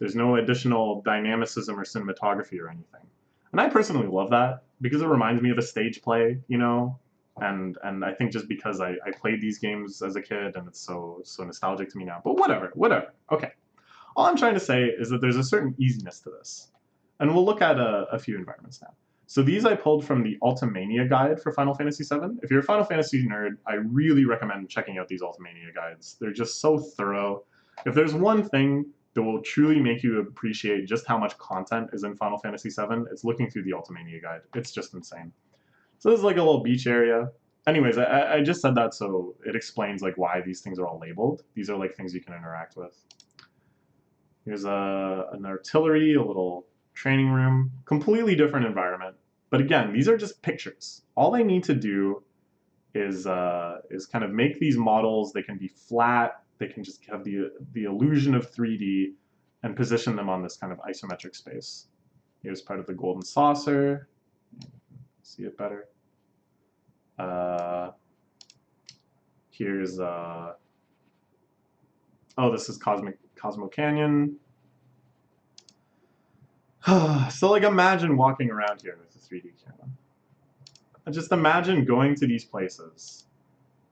There's no additional dynamicism or cinematography or anything. And I personally love that because it reminds me of a stage play, you know? And I think just because I played these games as a kid and it's so nostalgic to me now. But whatever. Okay. All I'm trying to say is that there's a certain easiness to this. And we'll look at a few environments now. So these I pulled from the Ultimania guide for Final Fantasy VII. If you're a Final Fantasy nerd, I really recommend checking out these Ultimania guides. They're just so thorough. If there's one thing that will truly make you appreciate just how much content is in Final Fantasy VII, it's looking through the Ultimania guide. It's just insane. So this is like a little beach area. Anyways, I just said that so it explains like why these things are all labeled. These are like things you can interact with. Here's an artillery, a little training room, completely different environment. But again, these are just pictures. All they need to do is kind of make these models. They can be flat. They can just have the illusion of 3D and position them on this kind of isometric space. Here's part of the golden saucer. See it better. Here's oh, this is Cosmo Canyon. So like imagine walking around here with a 3D camera. Just imagine going to these places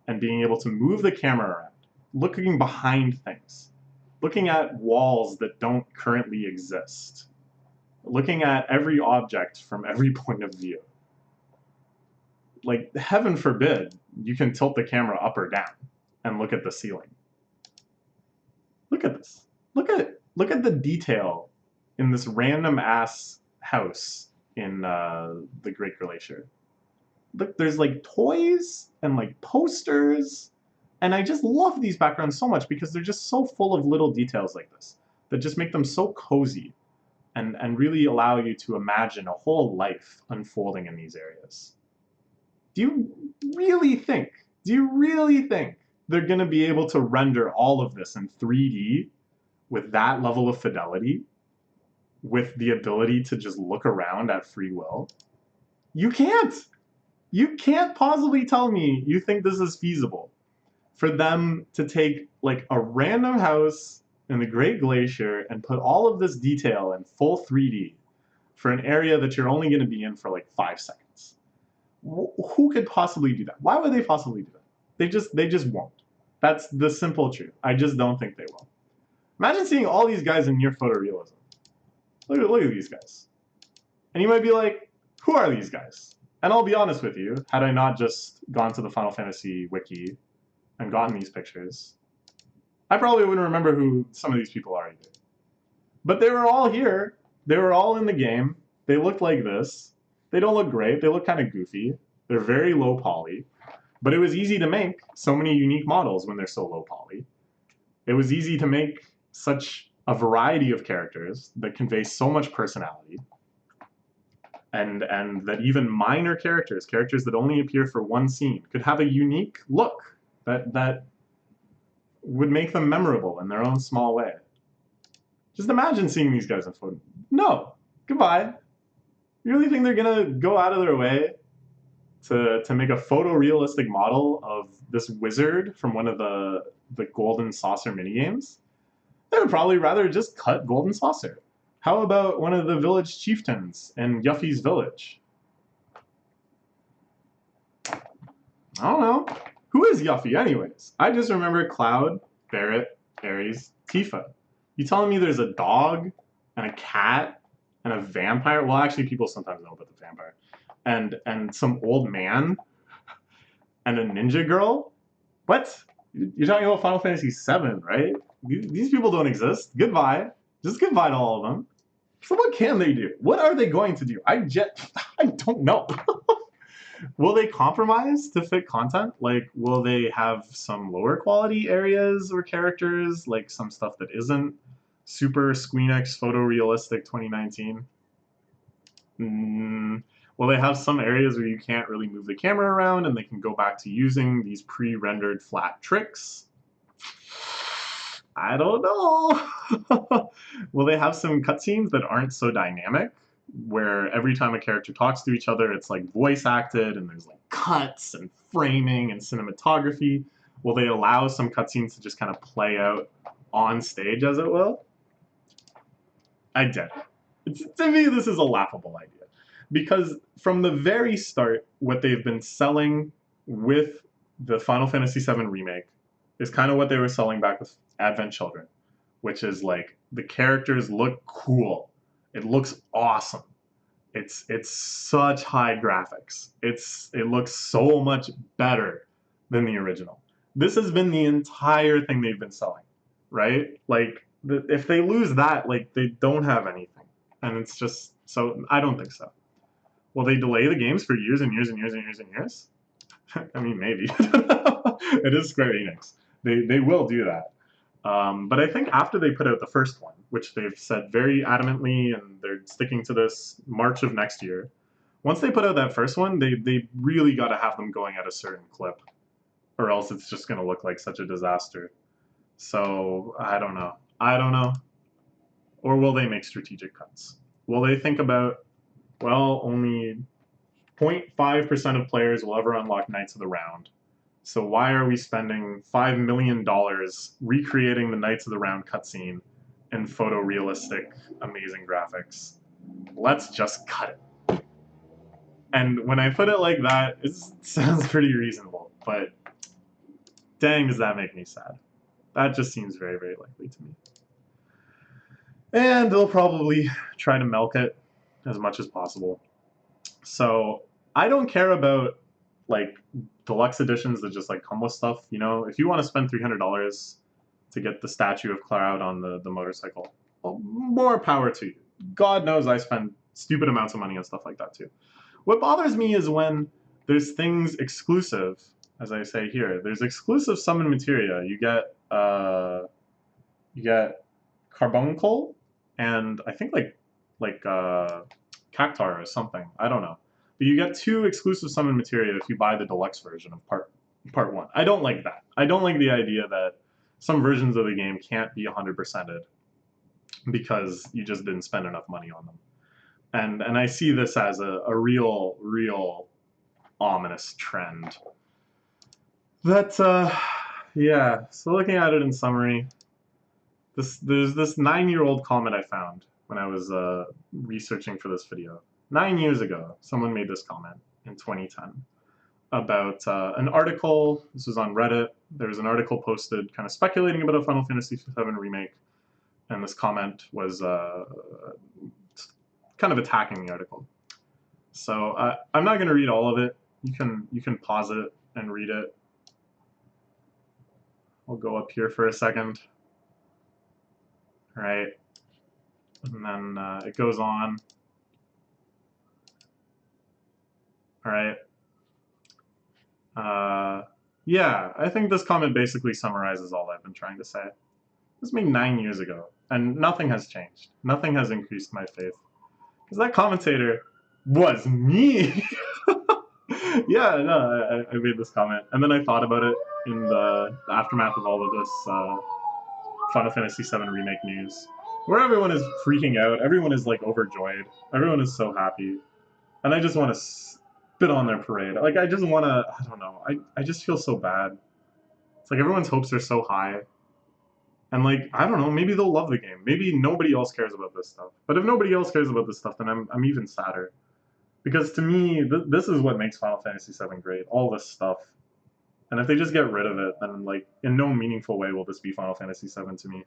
and being able to move the camera around, looking behind things, looking at walls that don't currently exist, looking at every object from every point of view. Like, heaven forbid, you can tilt the camera up or down and look at the ceiling. Look at this. Look at it. Look at the detail in this random ass house in the Great Glacier. Look, there's like toys and like posters, and I just love these backgrounds so much because they're just so full of little details like this that just make them so cozy and really allow you to imagine a whole life unfolding in these areas. Do you really think they're going to be able to render all of this in 3D with that level of fidelity? with the ability to just look around at free will? You can't. You can't possibly tell me you think this is feasible for them to take like a random house in the Great Glacier and put all of this detail in full 3D for an area that you're only going to be in for like 5 seconds. Who could possibly do that? Why would they possibly do that? They just won't. That's the simple truth. I just don't think they will. Imagine seeing all these guys in near photorealism. Look at these guys. And you might be like, who are these guys? And I'll be honest with you, had I not just gone to the Final Fantasy wiki and gotten these pictures, I probably wouldn't remember who some of these people are either. But they were all here. They were all in the game. They looked like this. They don't look great. They look kind of goofy. They're very low poly. But it was easy to make so many unique models when they're so low poly. It was easy to make such a variety of characters that convey so much personality. And that even minor characters that only appear for one scene, could have a unique look that would make them memorable in their own small way. Just imagine seeing these guys in photo. No, goodbye. You really think they're gonna go out of their way to make a photorealistic model of this wizard from one of the Golden Saucer minigames? They would probably rather just cut Golden Saucer. How about one of the village chieftains in Yuffie's village? I don't know. Who is Yuffie anyways? I just remember Cloud, Barret, Ares, Tifa. You telling me there's a dog and a cat and a vampire? Well, actually, people sometimes know about the vampire. And some old man and a ninja girl? What? You're talking about Final Fantasy VII, right? These people don't exist. Goodbye. Just goodbye to all of them. So what can they do? What are they going to do? I don't know. Will they compromise to fit content? Like, will they have some lower quality areas or characters, like some stuff that isn't super Squeenix photorealistic 2019? Will they have some areas where you can't really move the camera around and they can go back to using these pre-rendered flat tricks? I don't know. Will they have some cutscenes that aren't so dynamic, where every time a character talks to each other, it's like voice acted and there's like cuts and framing and cinematography? Will they allow some cutscenes to just kind of play out on stage, as it will? I doubt it. To me, this is a laughable idea. Because from the very start, what they've been selling with the Final Fantasy VII Remake is kind of what they were selling back with Advent Children, which is like, the characters look cool. It looks awesome. It's such high graphics. It looks so much better than the original. This has been the entire thing they've been selling, right? Like, if they lose that, like, they don't have anything. And it's just, so I don't think so. Will they delay the games for years and years and years and years and years? I mean, maybe. It is Square Enix. They will do that. But I think after they put out the first one, which they've said very adamantly, and they're sticking to this, March of next year, once they put out that first one, they really got to have them going at a certain clip, or else it's just going to look like such a disaster. So I don't know. Or will they make strategic cuts? Will they think about, well, only 0.5% of players will ever unlock Knights of the Round. So why are we spending $5 million recreating the Knights of the Round cutscene in photorealistic, amazing graphics? Let's just cut it. And when I put it like that, it sounds pretty reasonable, but dang, does that make me sad. That just seems very, very likely to me. And they'll probably try to milk it as much as possible. So I don't care about like deluxe editions that just like come with stuff. You know, if you want to spend $300 to get the statue of Cloud on the motorcycle, well, more power to you. God knows I spend stupid amounts of money on stuff like that too. What bothers me is when there's things exclusive, as I say here. There's exclusive summon materia. You get carbuncle and I think like cactar or something. I don't know. But you get 2 exclusive summon materia if you buy the deluxe version of part 1. I don't like that. I don't like the idea that some versions of the game can't be 100%ed because you just didn't spend enough money on them. And I see this as a real ominous trend. That yeah. So looking at it in summary, there's this 9-year-old comment I found when I was researching for this video. 9 years ago, someone made this comment in 2010 about an article. This was on Reddit. There was an article posted kind of speculating about a Final Fantasy VII Remake, and this comment was kind of attacking the article. So I'm not going to read all of it. You can pause it and read it. I'll go up here for a second. All right, and then it goes on. All right. Yeah, I think this comment basically summarizes all I've been trying to say. This was made 9 years ago, and nothing has changed. Nothing has increased my faith. Because that commentator was me. Yeah, no, I made this comment, and then I thought about it in the aftermath of all of this Final Fantasy VII Remake news, where everyone is freaking out, everyone is like overjoyed, everyone is so happy, and I just want to spit on their parade. Like I just want to, I don't know, I just feel so bad. It's like everyone's hopes are so high, and like I don't know, maybe they'll love the game, maybe nobody else cares about this stuff. But if nobody else cares about this stuff, then I'm even sadder. Because to me, this is what makes Final Fantasy VII great. All this stuff, and if they just get rid of it, then like in no meaningful way will this be Final Fantasy VII to me.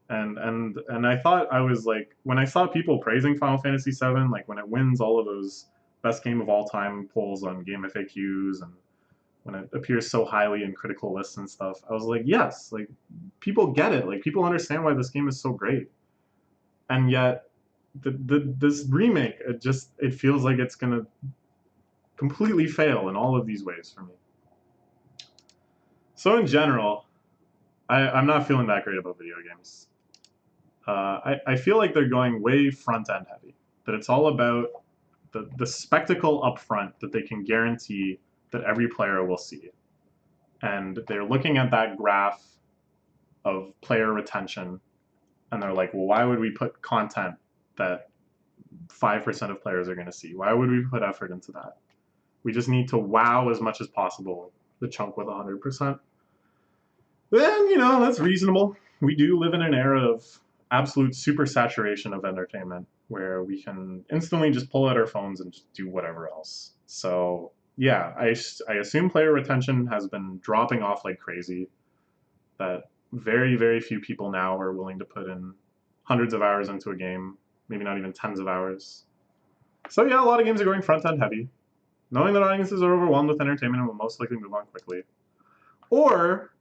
And I thought I was like when I saw people praising Final Fantasy VII, like when it wins all of those best game of all time polls on Game FAQs, and when it appears so highly in critical lists and stuff, I was like, yes, like people get it, like people understand why this game is so great, and yet this remake, it feels like it's gonna completely fail in all of these ways for me. So in general, I'm not feeling that great about video games. I feel like they're going way front end heavy. That it's all about the spectacle up front that they can guarantee that every player will see. And they're looking at that graph of player retention, and they're like, well, why would we put content that 5% of players are going to see? Why would we put effort into that? We just need to wow as much as possible the chunk with 100%. Then, you know, that's reasonable. We do live in an era of absolute super saturation of entertainment where we can instantly just pull out our phones and just do whatever else. So, yeah, I assume player retention has been dropping off like crazy. That very, very few people now are willing to put in hundreds of hours into a game, maybe not even tens of hours. So, yeah, a lot of games are going front end heavy, knowing that audiences are overwhelmed with entertainment and will most likely move on quickly. Or,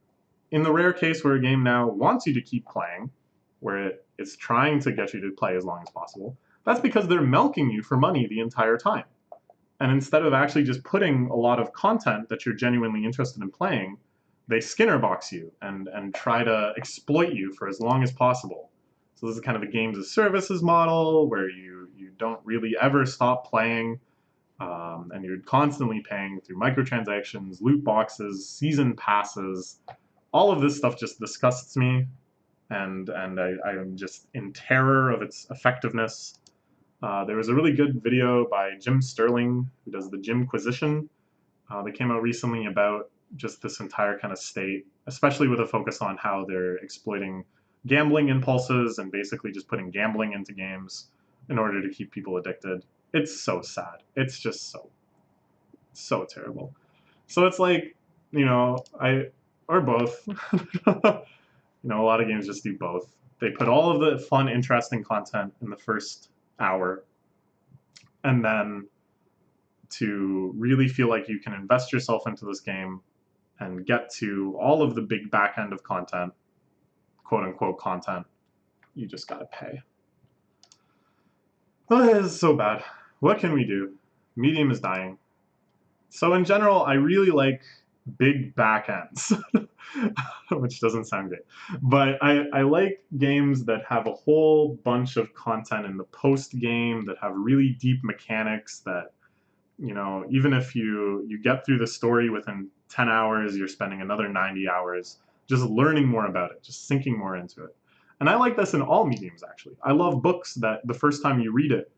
in the rare case where a game now wants you to keep playing, where it's trying to get you to play as long as possible, that's because they're milking you for money the entire time. And instead of actually just putting a lot of content that you're genuinely interested in playing, they Skinner box you and try to exploit you for as long as possible. So this is kind of a games as services model where you don't really ever stop playing, and you're constantly paying through microtransactions, loot boxes, season passes. All of this stuff just disgusts me, and I am just in terror of its effectiveness. There was a really good video by Jim Sterling, who does the Jimquisition, that came out recently about just this entire kind of state, especially with a focus on how they're exploiting gambling impulses and basically just putting gambling into games in order to keep people addicted. It's so sad. It's just so terrible. So it's like, you know, or both. You know, a lot of games just do both. They put all of the fun, interesting content in the first hour, and then to really feel like you can invest yourself into this game and get to all of the big back end of content, quote unquote content, you just gotta pay. Oh, this is so bad. What can we do? Medium is dying. So in general, I really like big back ends, which doesn't sound great. But I like games that have a whole bunch of content in the post game, that have really deep mechanics that, you know, even if you get through the story within 10 hours, you're spending another 90 hours just learning more about it, just sinking more into it. And I like this in all mediums, actually. I love books that the first time you read it,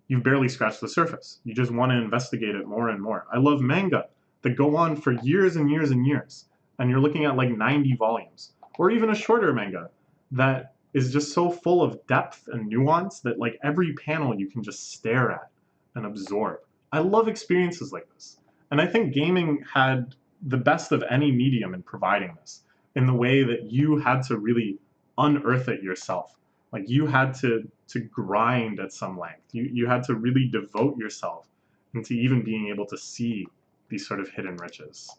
you've barely scratched the surface. You just want to investigate it more and more. I love manga that go on for years and years and years, and you're looking at like 90 volumes. Or even a shorter manga that is just so full of depth and nuance that like every panel you can just stare at and absorb. I love experiences like this. And I think gaming had the best of any medium in providing this, in the way that you had to really unearth it yourself. Like you had to grind at some length. You had to really devote yourself into even being able to see these sort of hidden riches.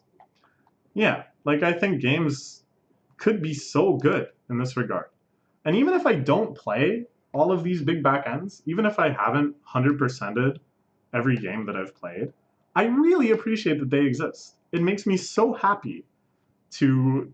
Yeah, like I think games could be so good in this regard. And even if I don't play all of these big back ends, even if I haven't 100%ed every game that I've played, I really appreciate that they exist. It makes me so happy to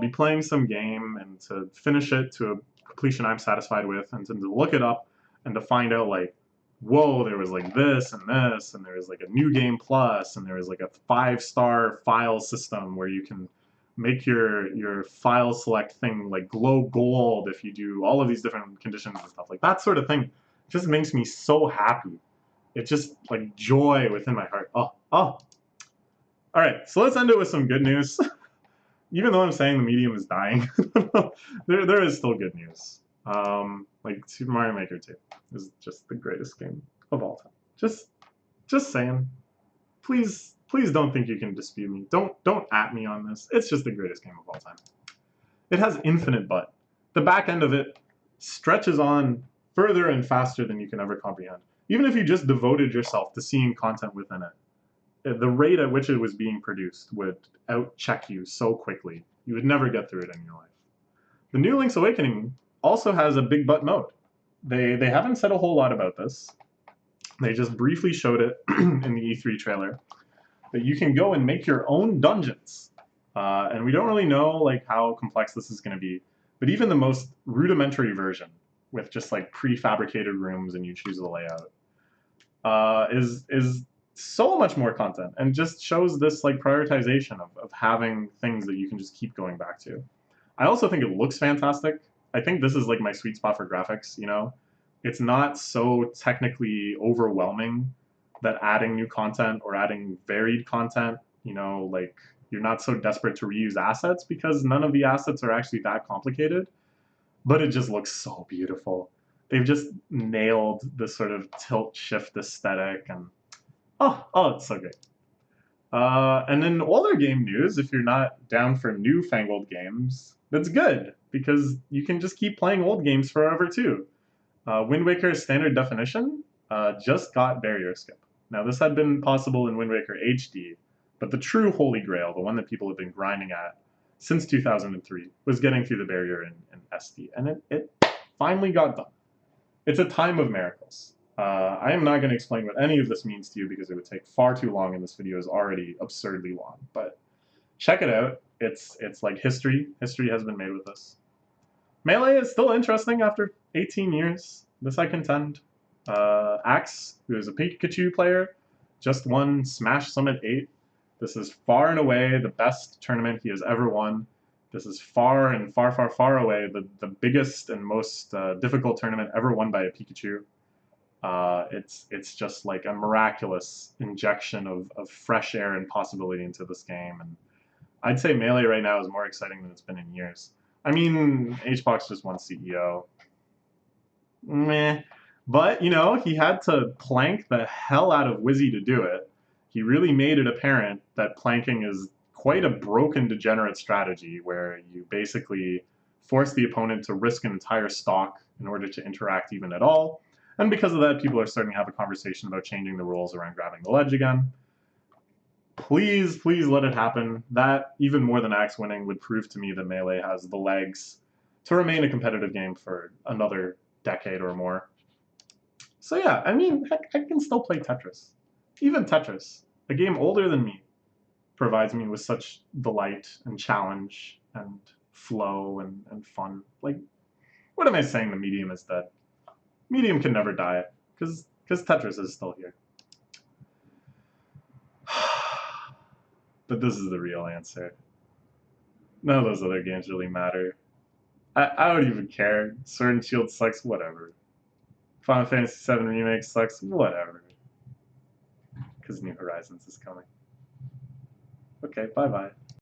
be playing some game and to finish it to a completion I'm satisfied with, and to look it up and to find out like, whoa, there was like this, and there was like a new game plus, and there was like a 5-star file system where you can make your file select thing like glow gold if you do all of these different conditions and stuff. Like that sort of thing just makes me so happy. It just like joy within my heart. Oh, oh. All right, so let's end it with some good news. Even though I'm saying the medium is dying, there is still good news. Like Super Mario Maker 2 is just the greatest game of all time. Just saying. Please don't think you can dispute me. Don't at me on this. It's just the greatest game of all time. It has infinite butt. The back end of it stretches on further and faster than you can ever comprehend. Even if you just devoted yourself to seeing content within it, the rate at which it was being produced would outcheck you so quickly. You would never get through it in your life. The new Link's Awakening also has a big butt mode. They haven't said a whole lot about this. They just briefly showed it in the E3 trailer. That you can go and make your own dungeons. And we don't really know like how complex this is going to be. But even the most rudimentary version, with just like prefabricated rooms and you choose the layout, is so much more content, and just shows this like prioritization of having things that you can just keep going back to. I also think it looks fantastic. I think this is like my sweet spot for graphics, you know? It's not so technically overwhelming that adding new content or adding varied content, you know, like you're not so desperate to reuse assets because none of the assets are actually that complicated, but it just looks so beautiful. They've just nailed this sort of tilt shift aesthetic, and oh, it's so great. And in older game news, if you're not down for newfangled games, that's good, because you can just keep playing old games forever too. Wind Waker Standard Definition just got barrier skip. Now, this had been possible in Wind Waker HD, but the true holy grail, the one that people have been grinding at since 2003, was getting through the barrier in SD, and it finally got done. It's a time of miracles. I am not going to explain what any of this means to you because it would take far too long, and this video is already absurdly long. But check it out. It's like history. History has been made with this. Melee is still interesting after 18 years. This I contend. Axe, who is a Pikachu player, just won Smash Summit 8. This is far and away the best tournament he has ever won. This is far and far, far, far away the biggest and most difficult tournament ever won by a Pikachu. It's just like a miraculous injection of fresh air and possibility into this game. And I'd say Melee right now is more exciting than it's been in years. I mean, HBox just won CEO. Meh. But, you know, he had to plank the hell out of Wizzy to do it. He really made it apparent that planking is quite a broken, degenerate strategy where you basically force the opponent to risk an entire stock in order to interact even at all. And because of that, people are starting to have a conversation about changing the rules around grabbing the ledge again. Please, please let it happen. That, even more than Axe winning, would prove to me that Melee has the legs to remain a competitive game for another decade or more. So yeah, I mean, heck, I can still play Tetris. Even Tetris, a game older than me, provides me with such delight and challenge and flow and fun. Like, what am I saying? The medium is dead. Medium can never die, because Tetris is still here. But this is the real answer. None of those other games really matter. I don't even care. Sword and Shield sucks, whatever. Final Fantasy 7 Remake sucks, whatever. Because New Horizons is coming. Okay, bye bye.